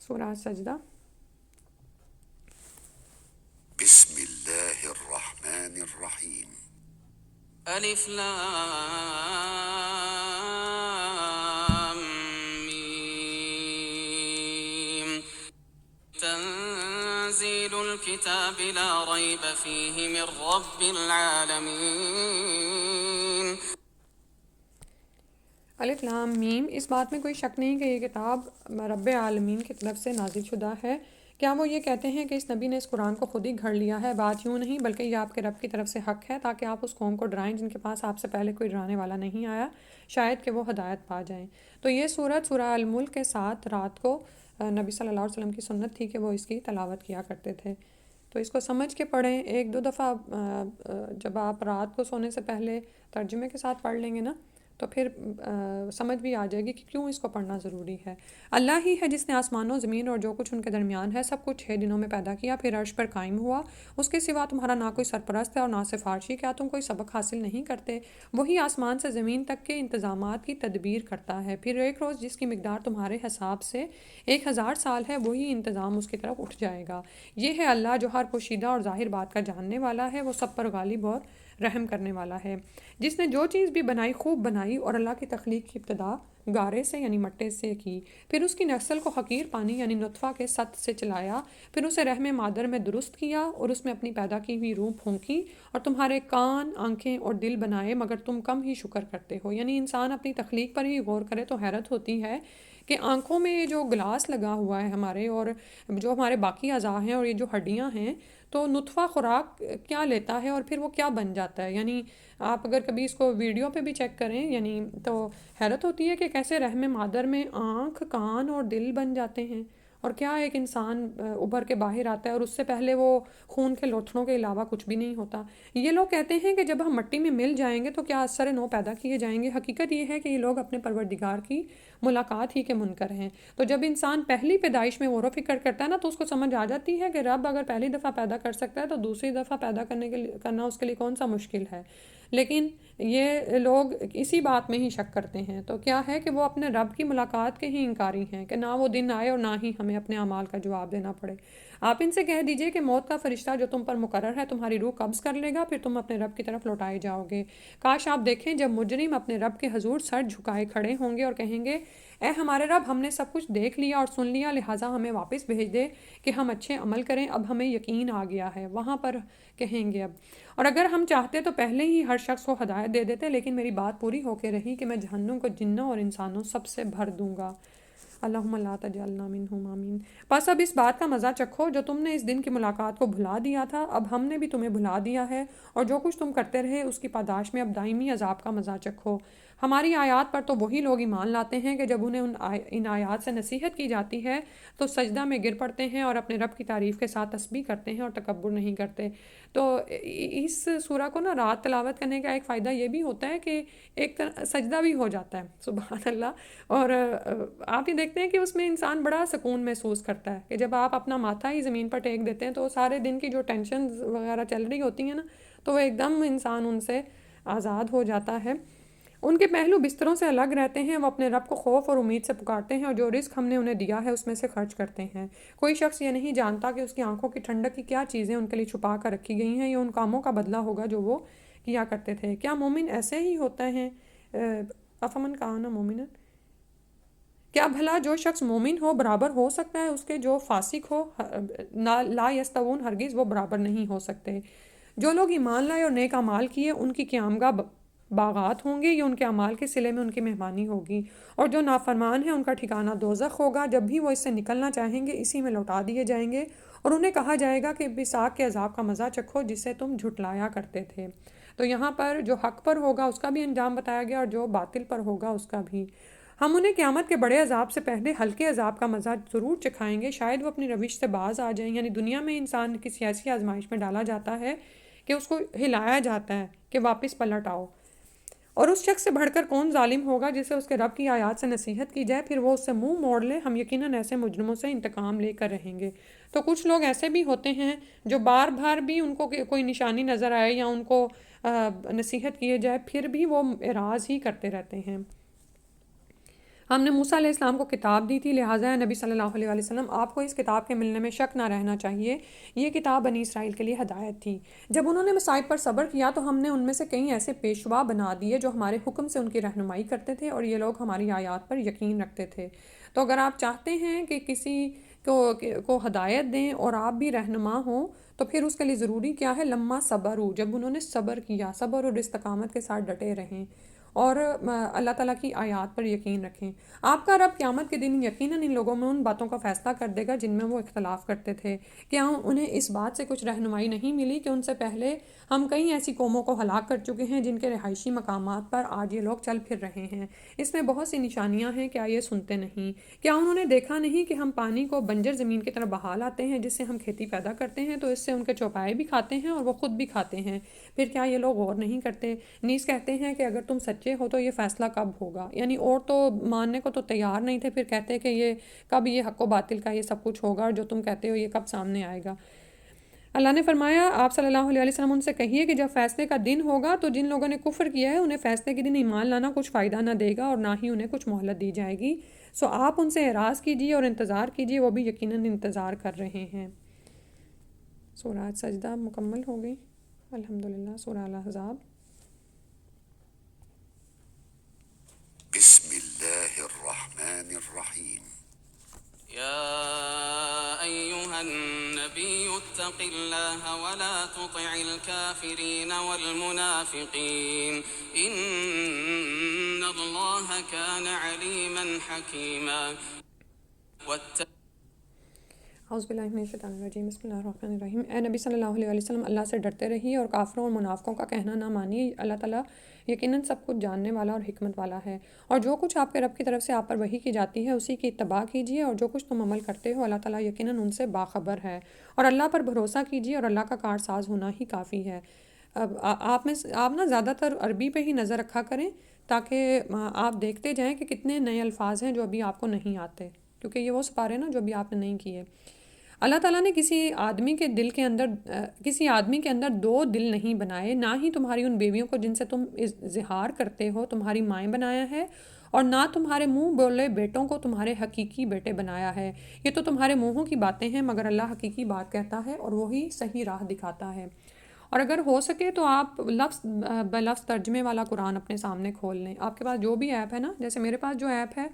سورہ سجدہ۔ بسم اللہ الرحمن الرحیم۔ الف لام میم تنزيل الكتاب لا ريب فيه من رب العالمين۔ الف لام میم، اس بات میں کوئی شک نہیں کہ یہ کتاب رب عالمین کی طرف سے نازل شدہ ہے۔ کیا وہ یہ کہتے ہیں کہ اس نبی نے اس قرآن کو خود ہی گھڑ لیا ہے؟ بات یوں نہیں، بلکہ یہ آپ کے رب کی طرف سے حق ہے تاکہ آپ اس قوم کو ڈرائیں جن کے پاس آپ سے پہلے کوئی ڈرانے والا نہیں آیا، شاید کہ وہ ہدایت پا جائیں۔ تو یہ سورہ الملک کے ساتھ رات کو نبی صلی اللہ علیہ وسلم کی سنت تھی کہ وہ اس کی تلاوت کیا کرتے تھے۔ تو اس کو سمجھ کے پڑھیں، ایک دو دفعہ جب آپ رات کو سونے سے پہلے ترجمے کے ساتھ پڑھ لیں گے نا تو پھر سمجھ بھی آ جائے گی کہ کیوں اس کو پڑھنا ضروری ہے۔ اللہ ہی ہے جس نے آسمانوں، زمین اور جو کچھ ان کے درمیان ہے سب کچھ 6 دنوں میں پیدا کیا، پھر عرش پر قائم ہوا۔ اس کے سوا تمہارا نہ کوئی سرپرست ہے اور نہ سفارشی، کیا تم کوئی سبق حاصل نہیں کرتے؟ وہی آسمان سے زمین تک کے انتظامات کی تدبیر کرتا ہے، پھر ایک روز جس کی مقدار تمہارے حساب سے 1000 سال ہے وہی انتظام اس کی طرف اٹھ جائے گا۔ یہ ہے اللہ جو ہر پوشیدہ اور ظاہر بات کا جاننے والا ہے، وہ سب پر غالب اور رحم کرنے والا ہے۔ جس نے جو چیز بھی بنائی خوب بنائی، اور اللہ کی تخلیق کی ابتدا گارے سے یعنی مٹے سے کی، پھر اس کی نسل کو حقیر پانی یعنی نطفہ کے سط سے چلایا، پھر اسے رحم مادر میں درست کیا اور اس میں اپنی پیدا کی ہوئی روح پھونکی، اور تمہارے کان، آنکھیں اور دل بنائے مگر تم کم ہی شکر کرتے ہو۔ یعنی انسان اپنی تخلیق پر ہی غور کرے تو حیرت ہوتی ہے کہ آنکھوں میں جو گلاس لگا ہوا ہے ہمارے، اور جو ہمارے باقی اعضاء ہیں اور یہ جو ہڈیاں ہیں، تو نطفہ خوراک کیا لیتا ہے اور پھر وہ کیا بن جاتا ہے. یعنی آپ اگر کبھی اس کو ویڈیو پہ بھی چیک کریں یعنی تو حیرت ہوتی ہے کہ کیسے رحم مادر میں آنکھ، کان اور دل بن جاتے ہیں، اور کیا ایک انسان ابھر کے باہر آتا ہے اور اس سے پہلے وہ خون کے لوتھڑوں کے علاوہ کچھ بھی نہیں ہوتا. یہ لوگ کہتے ہیں کہ جب ہم مٹی میں مل جائیں گے تو کیا اثر نو پیدا کیے جائیں گے. حقیقت یہ ہے کہ یہ لوگ اپنے پروردگار کی ملاقات ہی کے منکر ہیں. تو جب انسان پہلی پیدائش میں غور و فکر کرتا ہے نا تو اس کو سمجھ آ جاتی ہے کہ رب اگر پہلی دفعہ پیدا کر سکتا ہے تو دوسری دفعہ پیدا کرنا اس کے لیے کون سا مشکل ہے. لیکن یہ لوگ اسی بات میں ہی شک کرتے ہیں. تو کیا ہے کہ وہ اپنے رب کی ملاقات کے ہی انکاری ہیں کہ نہ وہ دن آئے اور نہ ہی ہمیں اپنے اعمال کا جواب دینا پڑے. آپ ان سے کہہ دیجئے کہ موت کا فرشتہ جو تم پر مقرر ہے تمہاری روح قبض کر لے گا، پھر تم اپنے رب کی طرف لوٹائے جاؤ گے. کاش آپ دیکھیں جب مجرم اپنے رب کے حضور سر جھکائے کھڑے ہوں گے اور کہیں گے اے ہمارے رب، ہم نے سب کچھ دیکھ لیا اور سن لیا، لہٰذا ہمیں واپس بھیج دے کہ ہم اچھے عمل کریں، اب ہمیں یقین آ گیا ہے. وہاں پر کہیں گے اب، اور اگر ہم چاہتے تو پہلے ہی ہر شخص کو ہدایت دے دیتے، لیکن میری بات پوری ہو کے رہی کہ میں جہنم کو جنوں اور انسانوں سب سے بھر دوں گا. اللہم لا تجعلنا منہم آمین. بس اب اس بات کا مزہ چکھو جو تم نے اس دن کی ملاقات کو بھلا دیا تھا، اب ہم نے بھی تمہیں بھلا دیا ہے، اور جو کچھ تم کرتے رہے اس کی پاداش میں اب دائمی عذاب کا مزہ چکھو. ہماری آیات پر تو وہی لوگ ایمان لاتے ہیں کہ جب انہیں ان آیات سے نصیحت کی جاتی ہے تو سجدہ میں گر پڑتے ہیں اور اپنے رب کی تعریف کے ساتھ تسبیح کرتے ہیں اور تکبر نہیں کرتے. تو اس سورہ کو نا رات تلاوت کرنے کا ایک فائدہ یہ بھی ہوتا ہے کہ ایک سجدہ بھی ہو جاتا ہے. سبحان اللہ. اور آپ یہ دیکھتے ہیں کہ اس میں انسان بڑا سکون محسوس کرتا ہے کہ جب آپ اپنا ماتھا ہی زمین پر ٹیک دیتے ہیں تو سارے دن کی جو ٹینشنز وغیرہ چل رہی ہوتی ہیں نا تو وہ ایک دم انسان ان سے آزاد ہو جاتا ہے. ان کے پہلو بستروں سے الگ رہتے ہیں، وہ اپنے رب کو خوف اور امید سے پکارتے ہیں اور جو رزق ہم نے انہیں دیا ہے اس میں سے خرچ کرتے ہیں. کوئی شخص یہ نہیں جانتا کہ اس کی آنکھوں کی ٹھنڈک کی کیا چیزیں ان کے لیے چھپا کر رکھی گئی ہیں. یہ ان کاموں کا بدلہ ہوگا جو وہ کیا کرتے تھے. کیا مومن ایسے ہی ہوتے ہیں؟ افمن کان مومنا، کیا بھلا جو شخص مومن ہو برابر ہو سکتا ہے اس کے جو فاسق ہو؟ لا یستوون، ہرگز وہ برابر نہیں ہو سکتے. جو لوگ ایمان لائے اور نیک اعمال کیے ان کی قیامگاہ باغات ہوں گے، یہ ان کے اعمال کے صلے میں ان کی مہمانی ہوگی. اور جو نافرمان ہیں ان کا ٹھکانہ دوزخ ہوگا، جب بھی وہ اس سے نکلنا چاہیں گے اسی میں لوٹا دیے جائیں گے، اور انہیں کہا جائے گا کہ بساک کے عذاب کا مزہ چکھو جسے تم جھٹلایا کرتے تھے. تو یہاں پر جو حق پر ہوگا اس کا بھی انجام بتایا گیا اور جو باطل پر ہوگا اس کا بھی. ہم انہیں قیامت کے بڑے عذاب سے پہلے ہلکے عذاب کا مزہ ضرور چکھائیں گے، شاید وہ اپنی روش سے باز آ جائیں. یعنی دنیا میں انسان کسی ایسی آزمائش میں ڈالا جاتا ہے کہ اس کو ہلایا جاتا ہے کہ واپس پلٹ آؤ. اور اس شخص سے بڑھ کر کون ظالم ہوگا جسے اس کے رب کی آیات سے نصیحت کی جائے پھر وہ اس سے منہ موڑ لے. ہم یقیناً ایسے مجرموں سے انتقام لے کر رہیں گے. تو کچھ لوگ ایسے بھی ہوتے ہیں جو بار بار بھی ان کو کوئی نشانی نظر آئے یا ان کو نصیحت کیے جائے پھر بھی وہ اعراض ہی کرتے رہتے ہیں. ہم نے موسیٰ علیہ السلام کو کتاب دی تھی، لہٰذا نبی صلی اللہ علیہ وسلم آپ کو اس کتاب کے ملنے میں شک نہ رہنا چاہیے. یہ کتاب بنی اسرائیل کے لیے ہدایت تھی. جب انہوں نے مصائب پر صبر کیا تو ہم نے ان میں سے کئی ایسے پیشوا بنا دیے جو ہمارے حکم سے ان کی رہنمائی کرتے تھے اور یہ لوگ ہماری آیات پر یقین رکھتے تھے. تو اگر آپ چاہتے ہیں کہ کسی کو ہدایت دیں اور آپ بھی رہنما ہوں تو پھر اس کے لیے ضروری کیا ہے؟ لما صبروا، جب انہوں نے صبر کیا، صبر اور استقامت کے ساتھ ڈٹے رہیں اور اللہ تعالیٰ کی آیات پر یقین رکھیں. آپ کا رب قیامت کے دن یقیناً ان لوگوں میں ان باتوں کا فیصلہ کر دے گا جن میں وہ اختلاف کرتے تھے. کیا انہیں اس بات سے کچھ رہنمائی نہیں ملی کہ ان سے پہلے ہم کئی ایسی قوموں کو ہلاک کر چکے ہیں جن کے رہائشی مقامات پر آج یہ لوگ چل پھر رہے ہیں؟ اس میں بہت سی نشانیاں ہیں، کیا یہ سنتے نہیں؟ کیا انہوں نے دیکھا نہیں کہ ہم پانی کو بنجر زمین کی طرح بہا لاتے ہیں جس سے ہم کھیتی پیدا کرتے ہیں، تو اس سے ان کے چوپائے بھی کھاتے ہیں اور وہ خود بھی کھاتے ہیں. پھر کیا یہ لوگ غور نہیں کرتے؟ نیز کہتے ہیں کہ اگر تم سچے ہو تو یہ فیصلہ کب ہوگا؟ یعنی اور تو ماننے کو تو تیار نہیں تھے، پھر کہتے کہ یہ کب یہ حق و باطل کا یہ سب کچھ ہوگا اور جو تم کہتے ہو یہ کب سامنے آئے گا. اللہ نے فرمایا آپ صلی اللہ علیہ وسلم ان سے کہیے کہ جب فیصلے کا دن ہوگا تو جن لوگوں نے کفر کیا ہے انہیں فیصلے کے دن ایمان لانا کچھ فائدہ نہ دے گا اور نہ ہی انہیں کچھ مہلت دی جائے گی. سو آپ ان سے اعراض کیجیے اور انتظار کیجیے، وہ بھی یقیناً انتظار کر رہے ہیں. سورہ سجدہ مکمل ہو گئی الحمدللہ. سورہ الاحزاب. بسم الله الرحمن الرحيم. يا أيها النبي اتق الله ولا تطع الكافرين والمنافقين إن الله كان عليما حكيما اعوذ باللہ من الشیطان الرجیم بسم اللہ الرحمن الرحیم۔ اے نبی صلی اللہ علیہ وسلم، اللہ سے ڈرتے رہیے اور کافروں اور منافقوں کا کہنا نہ مانیے۔ اللہ تعالیٰ یقیناً سب کچھ جاننے والا اور حکمت والا ہے، اور جو کچھ آپ کے رب کی طرف سے آپ پر وحی کی جاتی ہے اسی کی اتباع کیجیے، اور جو کچھ تم عمل کرتے ہو اللہ تعالیٰ یقیناً ان سے باخبر ہے، اور اللہ پر بھروسہ کیجیے اور اللہ کا کارساز ہونا ہی کافی ہے۔ اب آپ نا زیادہ تر عربی پہ ہی نظر رکھا کریں تاکہ آپ دیکھتے جائیں کہ کتنے نئے الفاظ ہیں جو ابھی آپ کو نہیں آتے، کیونکہ یہ وہ سپارے نا جو ابھی آپ نے نہیں کیے۔ اللہ تعالیٰ نے کسی آدمی کے اندر دو دل نہیں بنائے، نہ ہی تمہاری ان بیویوں کو جن سے تم اظہار کرتے ہو تمہاری مائیں بنایا ہے، اور نہ تمہارے منہ بولے بیٹوں کو تمہارے حقیقی بیٹے بنایا ہے۔ یہ تو تمہارے منہوں کی باتیں ہیں، مگر اللہ حقیقی بات کہتا ہے اور وہی صحیح راہ دکھاتا ہے۔ اور اگر ہو سکے تو آپ لفظ بلفظ ترجمے والا قرآن اپنے سامنے کھول لیں۔ آپ کے پاس جو بھی ایپ ہے نا، جیسے میرے پاس جو ایپ ہے،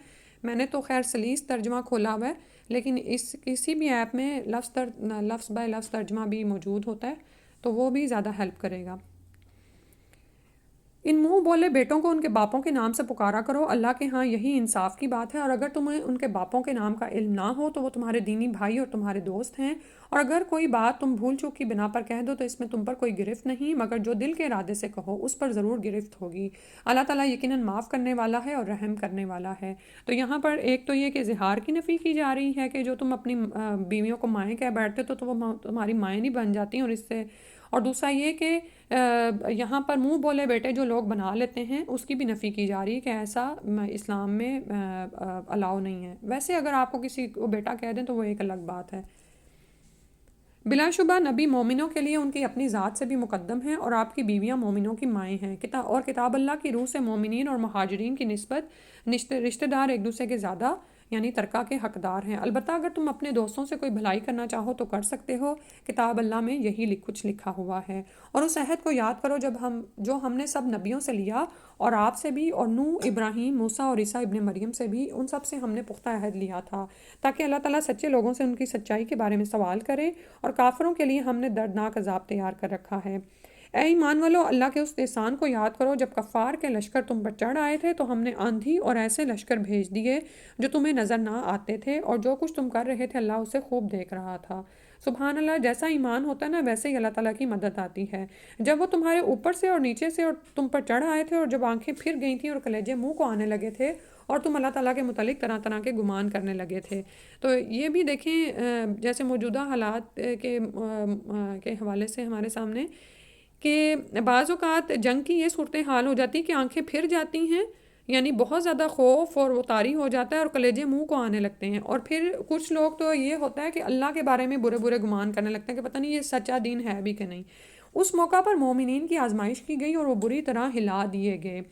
میں نے تو خیر سلیس ترجمہ کھولا ہوا ہے، لیکن کسی بھی ایپ میں لفظ بائی لفظ ترجمہ بھی موجود ہوتا ہے، تو وہ بھی زیادہ ہیلپ کرے گا۔ ان منہ بولے بیٹوں کو ان کے باپوں کے نام سے پکارا کرو، اللہ کے ہاں یہی انصاف کی بات ہے، اور اگر تمہیں ان کے باپوں کے نام کا علم نہ ہو تو وہ تمہارے دینی بھائی اور تمہارے دوست ہیں، اور اگر کوئی بات تم بھول چوک کی بنا پر کہہ دو تو اس میں تم پر کوئی گرفت نہیں، مگر جو دل کے ارادے سے کہو اس پر ضرور گرفت ہوگی۔ اللہ تعالیٰ یقیناً معاف کرنے والا ہے اور رحم کرنے والا ہے۔ تو یہاں پر ایک تو یہ کہ اظہار کی نفی کی جا رہی ہے کہ جو تم اپنی بیویوں کو مائیں کہہ بیٹھتے تو وہ تمہاری مائیں نہیں بن جاتی، اور اس سے اور دوسرا یہ کہ یہاں پر منہ بولے بیٹے جو لوگ بنا لیتے ہیں اس کی بھی نفی کی جا رہی ہے کہ ایسا اسلام میں الاؤ نہیں ہے۔ ویسے اگر آپ کو کسی کو بیٹا کہہ دیں تو وہ ایک الگ بات ہے۔ بلا شبہ نبی مومنوں کے لیے ان کی اپنی ذات سے بھی مقدم ہیں، اور آپ کی بیویاں مومنوں کی مائیں ہیں، اور کتاب اللہ کی روح سے مومنین اور مہاجرین کی نسبت رشتہ دار ایک دوسرے کے زیادہ یعنی ترکہ کے حقدار ہیں۔ البتہ اگر تم اپنے دوستوں سے کوئی بھلائی کرنا چاہو تو کر سکتے ہو، کتاب اللہ میں یہی کچھ لکھا ہوا ہے۔ اور اس عہد کو یاد کرو جو ہم نے سب نبیوں سے لیا، اور آپ سے بھی، اور نوح، ابراہیم، موسیٰ اور عیسیٰ ابن مریم سے بھی، ان سب سے ہم نے پختہ عہد لیا تھا، تاکہ اللہ تعالیٰ سچے لوگوں سے ان کی سچائی کے بارے میں سوال کرے، اور کافروں کے لیے ہم نے دردناک عذاب تیار کر رکھا ہے۔ اے ایمان والو، اللہ کے اس احسان کو یاد کرو جب کفار کے لشکر تم پر چڑھ آئے تھے تو ہم نے آندھی اور ایسے لشکر بھیج دیے جو تمہیں نظر نہ آتے تھے، اور جو کچھ تم کر رہے تھے اللہ اسے خوب دیکھ رہا تھا۔ سبحان اللہ، جیسا ایمان ہوتا ہے نا ویسے ہی اللہ تعالیٰ کی مدد آتی ہے۔ جب وہ تمہارے اوپر سے اور نیچے سے اور تم پر چڑھ آئے تھے، اور جب آنکھیں پھر گئی تھیں اور کلیجے منہ کو آنے لگے تھے، اور تم اللہ تعالیٰ کے متعلق طرح طرح کے گمان کرنے لگے تھے۔ تو یہ بھی دیکھیں جیسے موجودہ حالات کے حوالے سے ہمارے سامنے کہ بعض اوقات جنگ کی یہ صورتحال ہو جاتی کہ آنکھیں پھر جاتی ہیں، یعنی بہت زیادہ خوف اور وہ طاری ہو جاتا ہے اور کلیجے منہ کو آنے لگتے ہیں، اور پھر کچھ لوگ تو یہ ہوتا ہے کہ اللہ کے بارے میں برے برے گمان کرنے لگتے ہیں کہ پتہ نہیں یہ سچا دین ہے بھی کہ نہیں۔ اس موقع پر مومنین کی آزمائش کی گئی اور وہ بری طرح ہلا دیے گئے،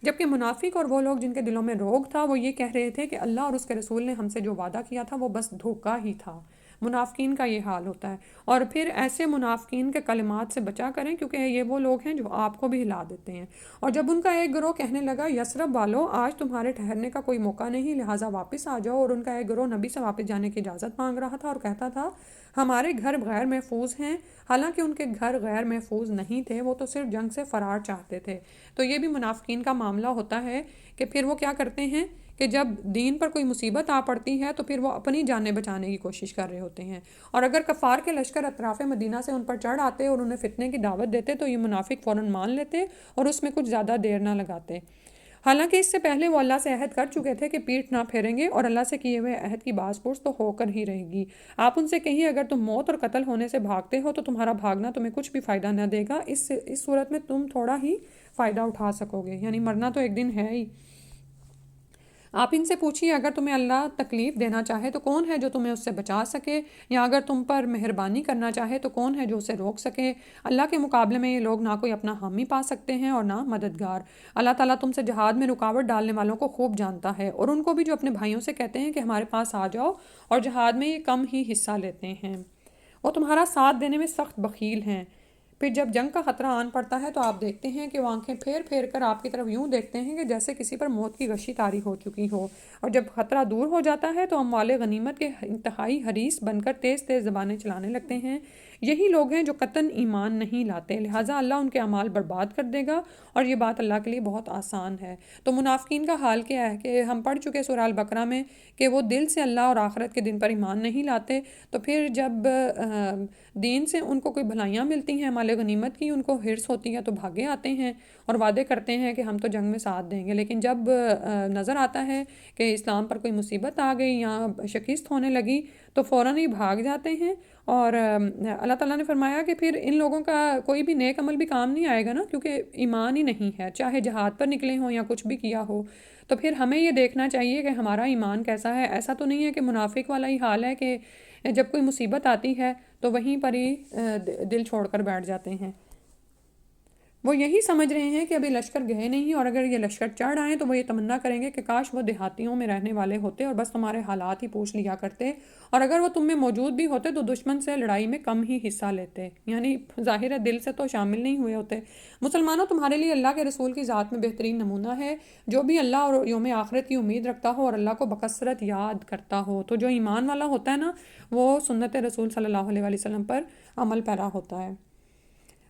جبکہ منافق اور وہ لوگ جن کے دلوں میں روگ تھا وہ یہ کہہ رہے تھے کہ اللہ اور اس کے رسول نے ہم سے جو وعدہ کیا تھا وہ بس دھوکہ ہی تھا۔ منافقین کا یہ حال ہوتا ہے، اور پھر ایسے منافقین کے کلمات سے بچا کریں، کیونکہ یہ وہ لوگ ہیں جو آپ کو بھی ہلا دیتے ہیں۔ اور جب ان کا ایک گروہ کہنے لگا یثرب والو، آج تمہارے ٹھہرنے کا کوئی موقع نہیں، لہٰذا واپس آ جاؤ، اور ان کا ایک گروہ نبی سے واپس جانے کی اجازت مانگ رہا تھا اور کہتا تھا ہمارے گھر غیر محفوظ ہیں، حالانکہ ان کے گھر غیر محفوظ نہیں تھے، وہ تو صرف جنگ سے فرار چاہتے تھے۔ تو یہ بھی منافقین کا معاملہ ہوتا ہے کہ پھر وہ کیا کرتے ہیں کہ جب دین پر کوئی مصیبت آ پڑتی ہے تو پھر وہ اپنی جانیں بچانے کی کوشش کر رہے ہوتے ہیں، اور اگر کفار کے لشکر اطراف مدینہ سے ان پر چڑھ آتے اور انہیں فتنے کی دعوت دیتے تو یہ منافق فوراً مان لیتے اور اس میں کچھ زیادہ دیر نہ لگاتے، حالانکہ اس سے پہلے وہ اللہ سے عہد کر چکے تھے کہ پیٹھ نہ پھیریں گے، اور اللہ سے کیے ہوئے عہد کی باز پرس تو ہو کر ہی رہے گی۔ آپ ان سے کہیے اگر تم موت اور قتل ہونے سے بھاگتے ہو تو تمہارا بھاگنا تمہیں کچھ بھی فائدہ نہ دے گا، اس صورت میں تم تھوڑا ہی فائدہ اٹھا سکو گے، یعنی مرنا تو ایک دن ہے ہی۔ آپ ان سے پوچھیے اگر تمہیں اللہ تکلیف دینا چاہے تو کون ہے جو تمہیں اس سے بچا سکے، یا اگر تم پر مہربانی کرنا چاہے تو کون ہے جو اسے روک سکے۔ اللہ کے مقابلے میں یہ لوگ نہ کوئی اپنا حامی پا سکتے ہیں اور نہ مددگار۔ اللہ تعالیٰ تم سے جہاد میں رکاوٹ ڈالنے والوں کو خوب جانتا ہے، اور ان کو بھی جو اپنے بھائیوں سے کہتے ہیں کہ ہمارے پاس آ جاؤ اور جہاد میں یہ کم ہی حصہ لیتے ہیں، وہ تمہارا ساتھ دینے میں سخت بخیل ہیں۔ پھر جب جنگ کا خطرہ آن پڑتا ہے تو آپ دیکھتے ہیں کہ وہ آنکھیں پھیر پھیر کر آپ کی طرف یوں دیکھتے ہیں کہ جیسے کسی پر موت کی غشی طاری ہو چکی ہو، اور جب خطرہ دور ہو جاتا ہے تو اموال غنیمت کے انتہائی حریص بن کر تیز تیز زبانیں چلانے لگتے ہیں۔ یہی لوگ ہیں جو قطعاً ایمان نہیں لاتے، لہٰذا اللہ ان کے اعمال برباد کر دے گا، اور یہ بات اللہ کے لیے بہت آسان ہے۔ تو منافقین کا حال کیا ہے کہ ہم پڑھ چکے سورہ البقرہ میں کہ وہ دل سے اللہ اور آخرت کے دن پر ایمان نہیں لاتے، تو پھر جب دین سے ان کو کوئی بھلائیاں ملتی ہیں، مال غنیمت کی ان کو ہرس ہوتی ہے، تو بھاگے آتے ہیں اور وعدے کرتے ہیں کہ ہم تو جنگ میں ساتھ دیں گے، لیکن جب نظر آتا ہے کہ اسلام پر کوئی مصیبت آ گئی یا شکست ہونے لگی تو فوراً ہی بھاگ جاتے ہیں۔ اور اللہ تعالیٰ نے فرمایا کہ پھر ان لوگوں کا کوئی بھی نیک عمل بھی کام نہیں آئے گا نا، کیونکہ ایمان ہی نہیں ہے، چاہے جہاد پر نکلے ہوں یا کچھ بھی کیا ہو۔ تو پھر ہمیں یہ دیکھنا چاہیے کہ ہمارا ایمان کیسا ہے۔ ایسا تو نہیں ہے کہ منافق والا ہی حال ہے کہ جب کوئی مصیبت آتی ہے تو وہیں پر ہی دل چھوڑ کر بیٹھ جاتے ہیں۔ وہ یہی سمجھ رہے ہیں کہ ابھی لشکر گئے نہیں، اور اگر یہ لشکر چڑھ آئیں تو وہ یہ تمنا کریں گے کہ کاش وہ دیہاتیوں میں رہنے والے ہوتے اور بس تمہارے حالات ہی پوچھ لیا کرتے، اور اگر وہ تم میں موجود بھی ہوتے تو دشمن سے لڑائی میں کم ہی حصہ لیتے، یعنی ظاہر ہے دل سے تو شامل نہیں ہوئے ہوتے۔ مسلمانوں، تمہارے لیے اللہ کے رسول کی ذات میں بہترین نمونہ ہے، جو بھی اللہ اور یوم آخرت کی امید رکھتا ہو اور اللہ کو بکثرت یاد کرتا ہو۔ تو جو ایمان والا ہوتا ہے نا، وہ سنت رسول صلی اللہ علیہ وسلم پر عمل پیرا ہوتا ہے۔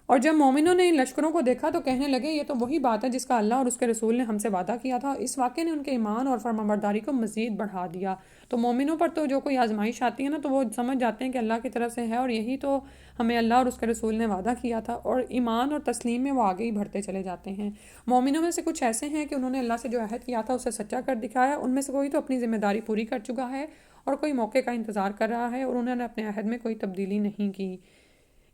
اور جب مومنوں نے ان لشکروں کو دیکھا تو کہنے لگے یہ تو وہی بات ہے جس کا اللہ اور اس کے رسول نے ہم سے وعدہ کیا تھا۔ اس واقعے نے ان کے ایمان اور فرمانبرداری کو مزید بڑھا دیا۔ تو مومنوں پر تو جو کوئی آزمائش آتی ہے نا تو وہ سمجھ جاتے ہیں کہ اللہ کی طرف سے ہے، اور یہی تو ہمیں اللہ اور اس کے رسول نے وعدہ کیا تھا، اور ایمان اور تسلیم میں وہ آگے ہی بڑھتے چلے جاتے ہیں۔ مومنوں میں سے کچھ ایسے ہیں کہ انہوں نے اللہ سے جو عہد کیا تھا اسے سچا کر دکھایا، ان میں سے کوئی تو اپنی ذمہ داری پوری کر چکا ہے اور کوئی موقع کا انتظار کر رہا ہے، اور انہوں نے اپنے عہد میں کوئی تبدیلی نہیں کی۔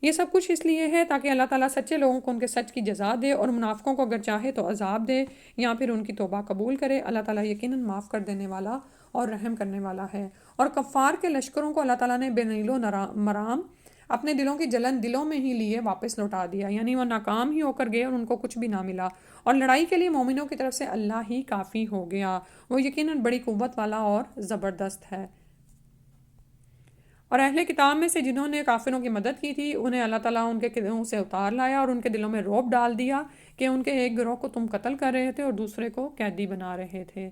یہ سب کچھ اس لیے ہے تاکہ اللہ تعالیٰ سچے لوگوں کو ان کے سچ کی جزا دے، اور منافقوں کو اگر چاہے تو عذاب دے یا پھر ان کی توبہ قبول کرے۔ اللہ تعالیٰ یقیناً معاف کر دینے والا اور رحم کرنے والا ہے۔ اور کفار کے لشکروں کو اللہ تعالیٰ نے بے نیل و مرام اپنے دلوں کی جلن دلوں میں ہی لیے واپس لوٹا دیا، یعنی وہ ناکام ہی ہو کر گئے اور ان کو کچھ بھی نہ ملا، اور لڑائی کے لیے مومنوں کی طرف سے اللہ ہی کافی ہو گیا، وہ یقیناً بڑی قوت والا اور زبردست ہے۔ اور اہل کتاب میں سے جنہوں نے کافروں کی مدد کی تھی انہیں اللہ تعالیٰ ان کے دلوں سے اتار لایا اور ان کے دلوں میں رعب ڈال دیا کہ ان کے ایک گروہ کو تم قتل کر رہے تھے اور دوسرے کو قیدی بنا رہے تھے۔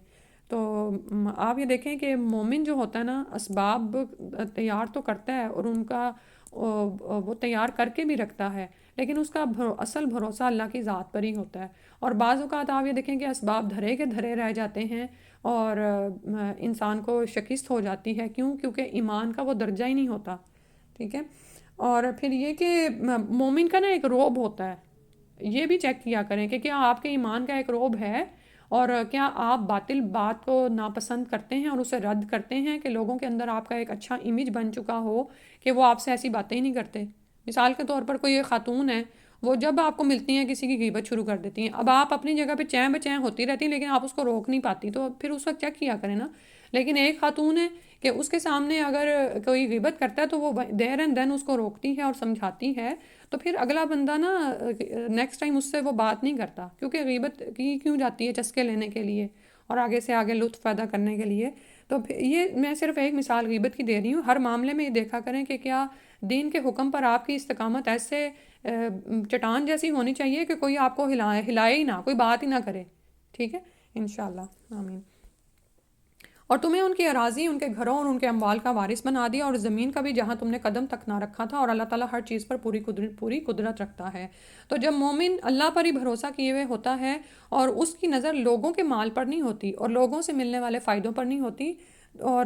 تو آپ یہ دیکھیں کہ مومن جو ہوتا ہے نا، اسباب تیار تو کرتا ہے اور ان کا وہ تیار کر کے بھی رکھتا ہے، لیکن اس کا اصل بھروسہ اللہ کی ذات پر ہی ہوتا ہے۔ اور بعض اوقات آپ یہ دیکھیں کہ اسباب دھرے کے دھرے رہ جاتے ہیں اور انسان کو شکست ہو جاتی ہے، کیونکہ ایمان کا وہ درجہ ہی نہیں ہوتا، ٹھیک ہے۔ اور پھر یہ کہ مومن کا نا ایک روب ہوتا ہے، یہ بھی چیک کیا کریں کہ کیا آپ کے ایمان کا ایک روب ہے، اور کیا آپ باطل بات کو ناپسند کرتے ہیں اور اسے رد کرتے ہیں، کہ لوگوں کے اندر آپ کا ایک اچھا امیج بن چکا ہو کہ وہ آپ سے ایسی باتیں ہی نہیں کرتے۔ مثال کے طور پر کوئی ایک خاتون ہے، وہ جب آپ کو ملتی ہیں کسی کی غیبت شروع کر دیتی ہیں، اب آپ اپنی جگہ پہ چین بچین ہوتی رہتی ہیں لیکن آپ اس کو روک نہیں پاتی، تو پھر اس وقت چیک کیا کریں نا۔ لیکن ایک خاتون ہے کہ اس کے سامنے اگر کوئی غیبت کرتا ہے تو وہ دیر اینڈ دین اس کو روکتی ہے اور سمجھاتی ہے، تو پھر اگلا بندہ نا نیکسٹ ٹائم اس سے وہ بات نہیں کرتا، کیونکہ غیبت کی کیوں جاتی ہے چسکے لینے کے لیے اور آگے سے آگے لطف پیدا کرنے کے لیے۔ تو یہ میں صرف ایک مثال غیبت کی دے رہی ہوں، ہر معاملے میں یہ دیکھا کریں کہ کیا دین کے حکم پر آپ کی استقامت ایسے چٹان جیسی ہونی چاہیے کہ کوئی آپ کو ہلائے ہی نہ، کوئی بات ہی نہ کرے، ٹھیک ہے، انشاءاللہ آمین۔ اور تمہیں ان کی اراضی، ان کے گھروں اور ان کے اموال کا وارث بنا دیا، اور زمین کا بھی جہاں تم نے قدم تک نہ رکھا تھا، اور اللہ تعالیٰ ہر چیز پر پوری قدرت رکھتا ہے۔ تو جب مومن اللہ پر ہی بھروسہ کیے ہوئے ہوتا ہے اور اس کی نظر لوگوں کے مال پر نہیں ہوتی اور لوگوں سے ملنے والے فائدوں پر نہیں ہوتی، اور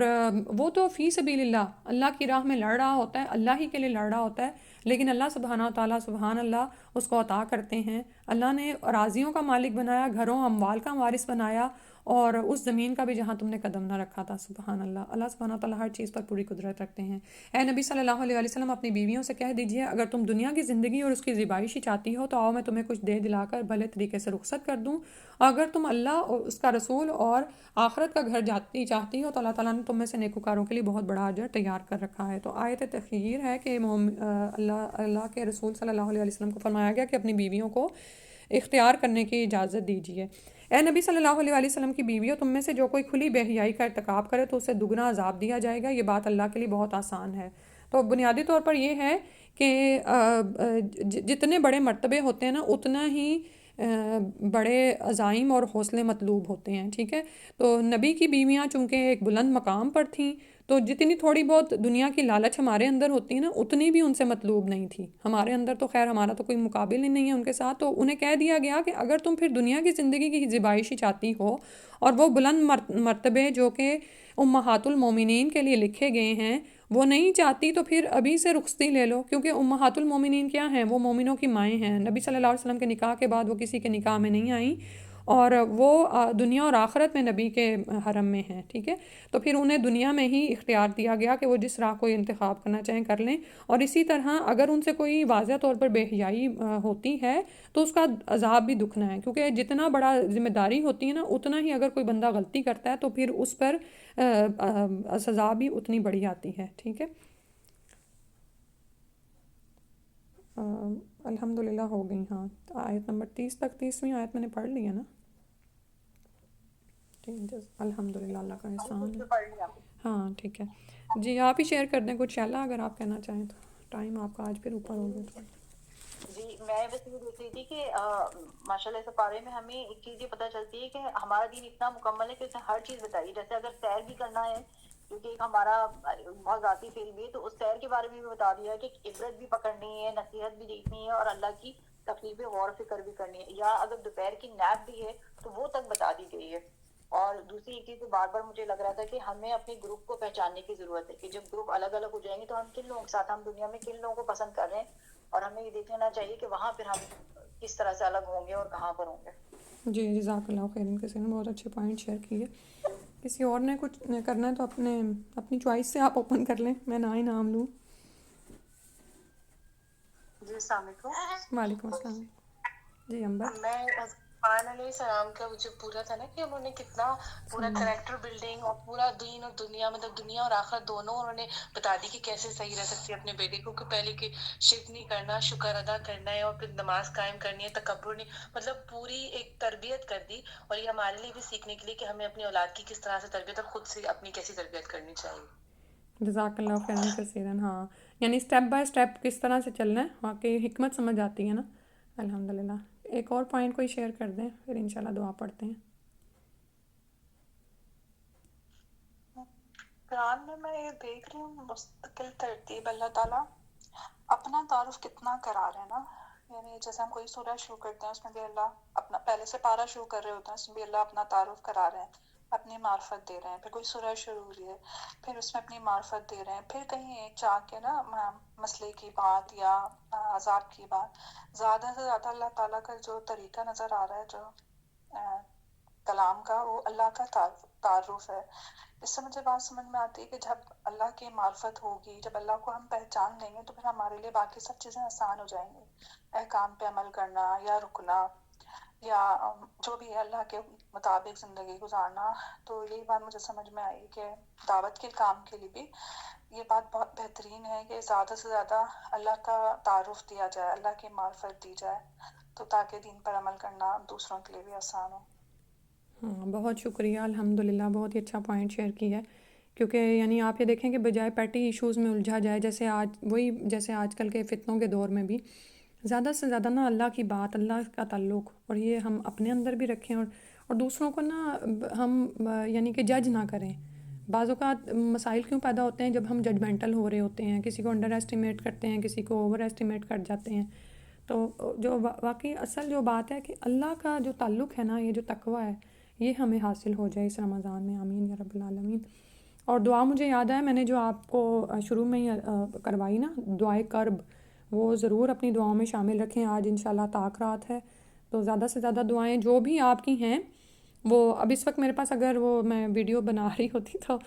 وہ تو فی سبیل اللہ کی راہ میں لڑ رہا ہوتا ہے، اللہ ہی کے لیے لڑ رہا ہوتا ہے، لیکن اللہ سبحانہ تعالیٰ سبحان اللہ اس کو عطا کرتے ہیں۔ اللہ نے اراضیوں کا مالک بنایا، گھروں اموال کا وارث بنایا، اور اس زمین کا بھی جہاں تم نے قدم نہ رکھا تھا، سبحان اللہ۔ اللہ سبحانہ تعالیٰ ہر چیز پر پوری قدرت رکھتے ہیں۔ اے نبی صلی اللہ علیہ وسلم، اپنی بیویوں سے کہہ دیجئے اگر تم دنیا کی زندگی اور اس کی زیبائش ہی چاہتی ہو تو آؤ میں تمہیں کچھ دے دلا کر بھلے طریقے سے رخصت کر دوں، اگر تم اللہ اور اس کا رسول اور آخرت کا گھر جاتی چاہتی ہو تو اللہ تعالیٰ نے تم میں سے نیکوکاروں کے لیے بہت بڑا اجر تیار کر رکھا ہے۔ تو آیت تخیر ہے کہ اللہ کے رسول صلی اللہ علیہ وسلم کو فرمایا گیا کہ اپنی بیویوں کو اختیار کرنے کی اجازت دیجیے۔ اے نبی صلی اللہ علیہ وسلم کی بیویوں، تم میں سے جو کوئی کھلی بے حیائی کا ارتکاب کرے تو اسے دگنا عذاب دیا جائے گا، یہ بات اللہ کے لیے بہت آسان ہے۔ تو بنیادی طور پر یہ ہے کہ جتنے بڑے مرتبے ہوتے ہیں نا اتنا ہی بڑے عزائم اور حوصلے مطلوب ہوتے ہیں، ٹھیک ہے۔ تو نبی کی بیویاں چونکہ ایک بلند مقام پر تھیں تو جتنی تھوڑی بہت دنیا کی لالچ ہمارے اندر ہوتی ہے نا، اتنی بھی ان سے مطلوب نہیں تھی ہمارے اندر. تو خیر ہمارا تو کوئی مقابل ہی نہیں ہے ان کے ساتھ. تو انہیں کہہ دیا گیا کہ اگر تم پھر دنیا کی زندگی کی زیبائشی چاہتی ہو اور وہ بلند مرتبے جو کہ امہات المومنین کے لیے لکھے گئے ہیں وہ نہیں چاہتی، تو پھر ابھی سے رخصتی لے لو. کیونکہ امہات المومنین کیا ہیں؟ وہ مومنوں کی مائیں ہیں. نبی صلی اللہ علیہ وسلم کے نکاح کے بعد وہ کسی کے نکاح میں نہیں آئیں، اور وہ دنیا اور آخرت میں نبی کے حرم میں ہیں. ٹھیک ہے، تو پھر انہیں دنیا میں ہی اختیار دیا گیا کہ وہ جس راہ کو انتخاب کرنا چاہیں کر لیں. اور اسی طرح اگر ان سے کوئی واضح طور پر بے حیائی ہوتی ہے تو اس کا عذاب بھی دکھنا ہے. کیونکہ جتنا بڑا ذمہ داری ہوتی ہے نا، اتنا ہی اگر کوئی بندہ غلطی کرتا ہے تو پھر اس پر سزا بھی اتنی بڑی آتی ہے. ٹھیک ہے، الحمد للہ ہو گئی. ہاں، آیت نمبر 30 تک، 30ویں آیت میں نے پڑھ لی ہے نا. ٹھیک ہے، الحمد للہ، اللہ کا احسان ہے. ہاں ٹھیک ہے جی، آپ ہی شیئر کر دیں کچھ شیلا اگر آپ کہنا چاہیں تو. ٹائم آپ کا آج پھر اوپر ہو گیا تھوڑا. جی میں بس یہ دیکھ رہی تھی کہ ماشاء اللہ اس پارے میں ہمیں ایک چیز یہ پتہ چلتی ہے کہ ہمارا دین اتنا مکمل ہے کہ اس نے ہر چیز بتائی ہے. جیسے اگر سیر بھی کرنا ہے، کیونکہ ایک ہمارا بہت ذاتی فیل بھی ہے، تو اس سیر کے بارے میں بھی بتا دیا ہے کہ عبرت بھی پکڑنی ہے، نصیحت بھی دیکھنی ہے، اور اللہ کی تکلیف غور و فکر بھی کرنی ہے. یا اگر دوپہر کی نیپ بھی ہے تو وہ تک بتا دی گئی ہے. اور دوسری ایک چیز تو بار بار مجھے لگ رہا تھا کہ ہمیں اپنے گروپ کو پہچاننے کی ضرورت ہے کہ جب گروپ الگ الگ ہو جائیں گے تو ہم کن لوگوں کے ساتھ، ہم دنیا میں کن لوگوں کو پسند کر رہے ہیں، اور ہمیں یہ دیکھ لینا چاہیے کہ وہاں پھر ہم کس طرح سے الگ ہوں گے اور کہاں پر ہوں گے. جی جزاک اللہ خیر، کسی نے بہت اچھے پوائنٹ شیئر کیے. کسی اور نے کچھ کرنا ہے تو اپنی چوائس سے آپ اوپن کر لیں، میں نہ ہی نام لوں. جی السلام علیکم. وعلیکم السلام. جی امبر. میں عثمان علیہ السلام کا جو پورا تھا نا کہ انہوں نے کتنا پورا کریکٹر بلڈنگ اور پورا دین اور دنیا، مطلب دنیا اور آخرت دونوں انہوں نے بتا دی کہ کیسے صحیح رہ سکتی ہے اپنے بیٹے کو. کہ پہلے کہ شرک نہیں کرنا، شکر ادا کرنا ہے، اور پھر نماز قائم کرنی ہے، تکبر نہیں، مطلب پوری ایک تربیت کر دی. اور یہ ہمارے لیے بھی سیکھنے کے لیے کہ ہمیں اپنی اولاد کی کس طرح سے تربیت اور خود سے اپنی کیسی تربیت کرنی چاہیے. جزاک اللہ خیرن کثیرن. ہاں یعنی اسٹیپ بائی اسٹیپ کس طرح سے چلنا ہے، واقعی حکمت سمجھ آتی ہے نا. الحمد للہ. ایک اور پوائنٹ کوئی شیئر کر دیں، پھر انشاءاللہ دعا پڑھتے ہیں. قرآن میں یہ دیکھ رہی ہوں مستقل ترتیب اللہ تعالیٰ اپنا تعارف کتنا کرا رہے ہیں نا. یعنی جیسے ہم کوئی سورہ شروع کرتے ہیں اس میں بھی اللہ اپنا، پہلے سے پارہ شروع کر رہے ہوتے ہیں اس میں بھی اللہ اپنا تعارف کرا رہے ہیں، اپنی معرفت دے رہے ہیں. پھر کوئی سورہ شروع ہو رہی ہے، پھر اس میں اپنی معرفت دے رہے ہیں. پھر کہیں ایک جا کے نا مسئلے کی بات یا عذاب کی بات، زیادہ سے زیادہ اللہ تعالیٰ کا جو طریقہ نظر آ رہا ہے، جو کلام کا، وہ اللہ کا تعارف ہے. اس سے مجھے بات سمجھ میں آتی ہے کہ جب اللہ کی معرفت ہوگی، جب اللہ کو ہم پہچان لیں گے تو پھر ہمارے لیے باقی سب چیزیں آسان ہو جائیں گی. احکام پہ عمل کرنا یا رکنا یا جو بھی ہے اللہ کے مطابق زندگی گزارنا. تو یہی بات مجھے سمجھ میں آئی کہ دعوت کے کام کے لیے بھی یہ بات بہت بہترین ہے کہ زیادہ سے زیادہ اللہ کا تعارف دیا جائے، اللہ کی معرفت دی جائے، تو تاکہ دین پر عمل کرنا دوسروں کے لیے بھی آسان ہو. ہاں بہت شکریہ، الحمد للہ بہت ہی اچھا پوائنٹ شیئر کیا ہے. کیونکہ یعنی آپ یہ دیکھیں کہ بجائے پیٹی ایشوز میں الجھا جائے، جیسے آج کل کے فتنوں کے دور میں بھی زیادہ سے زیادہ نا اللہ کی بات، اللہ کا تعلق، اور یہ ہم اپنے اندر بھی رکھیں، اور دوسروں کو نا ہم یعنی کہ جج نہ کریں. بعض اوقات مسائل کیوں پیدا ہوتے ہیں؟ جب ہم ججمنٹل ہو رہے ہوتے ہیں، کسی کو انڈر ایسٹیمیٹ کرتے ہیں، کسی کو اوور ایسٹیمیٹ کر جاتے ہیں. تو جو واقعی اصل جو بات ہے کہ اللہ کا جو تعلق ہے نا، یہ جو تقویٰ ہے، یہ ہمیں حاصل ہو جائے اس رمضان میں. آمین یا رب العالمین. اور دعا مجھے یاد ہے، میں نے جو آپ کو شروع میں ہی کروائی نا، دعائے کرب، وہ ضرور اپنی دعاؤں میں شامل رکھیں. آج انشاءاللہ طاق رات ہے، تو زیادہ سے زیادہ دعائیں جو بھی آپ کی ہیں، وہ اب اس وقت میرے پاس اگر وہ میں ویڈیو بنا رہی ہوتی تو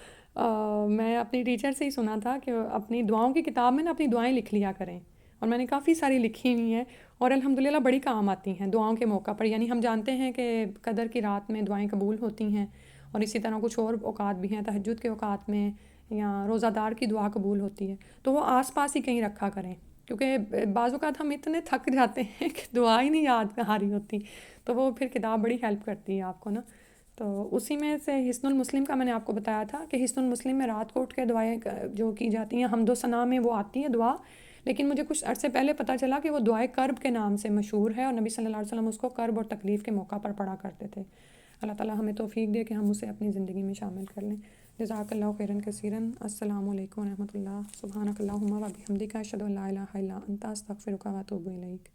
میں اپنی ٹیچر سے ہی سنا تھا کہ اپنی دعاؤں کی کتاب میں نا اپنی دعائیں لکھ لیا کریں. اور میں نے کافی ساری لکھی ہوئی ہیں، اور الحمدللہ بڑی کام آتی ہیں دعاؤں کے موقع پر. یعنی ہم جانتے ہیں کہ قدر کی رات میں دعائیں قبول ہوتی ہیں، اور اسی طرح کچھ اور اوقات بھی ہیں، تہجد کے اوقات میں یا روزہ دار کی دعا قبول ہوتی ہے. تو وہ آس پاس ہی کہیں رکھا کریں، کیونکہ بعض اوقات ہم اتنے تھک جاتے ہیں کہ دعا ہی نہیں یاد آ رہی ہوتی. تو وہ پھر کتاب بڑی ہیلپ کرتی ہے آپ کو نا. تو اسی میں سے حصن المسلم کا میں نے آپ کو بتایا تھا کہ حصن المسلم میں رات کو اٹھ کے دعائیں جو کی جاتی ہیں، حمد و ثنا میں وہ آتی ہے دعا. لیکن مجھے کچھ عرصے پہلے پتہ چلا کہ وہ دعائے کرب کے نام سے مشہور ہے، اور نبی صلی اللہ علیہ وسلم اس کو کرب اور تکلیف کے موقع پر پڑھا کرتے تھے. اللہ تعالیٰ ہمیں توفیق دے کہ ہم اسے اپنی زندگی میں شامل کر لیں. جزاک اللہ خیرن کثیرن. السلام علیکم ورحمۃ اللہ. سبحانک اللہم و بحمدک اشہد ان لا الہ الا انت استغفرک و اتوب الیک.